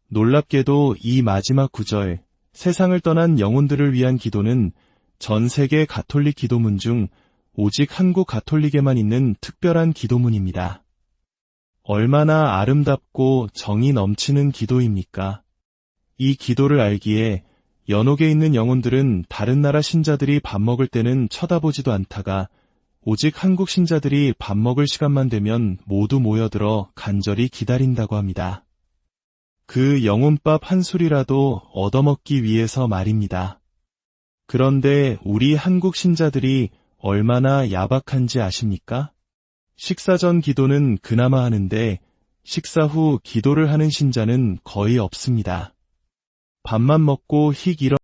놀랍게도 이 마지막 구절, 세상을 떠난 영혼들을 위한 기도는 전 세계 가톨릭 기도문 중 오직 한국 가톨릭에만 있는 특별한 기도문입니다. 얼마나 아름답고 정이 넘치는 기도입니까? 이 기도를 알기에 연옥에 있는 영혼들은 다른 나라 신자들이 밥 먹을 때는 쳐다보지도 않다가 오직 한국 신자들이 밥 먹을 시간만 되면 모두 모여들어 간절히 기다린다고 합니다. 그 영혼밥 한 술이라도 얻어먹기 위해서 말입니다. 그런데 우리 한국 신자들이 얼마나 야박한지 아십니까? 식사 전 기도는 그나마 하는데 식사 후 기도를 하는 신자는 거의 없습니다. 밥만 먹고 휙 일어나는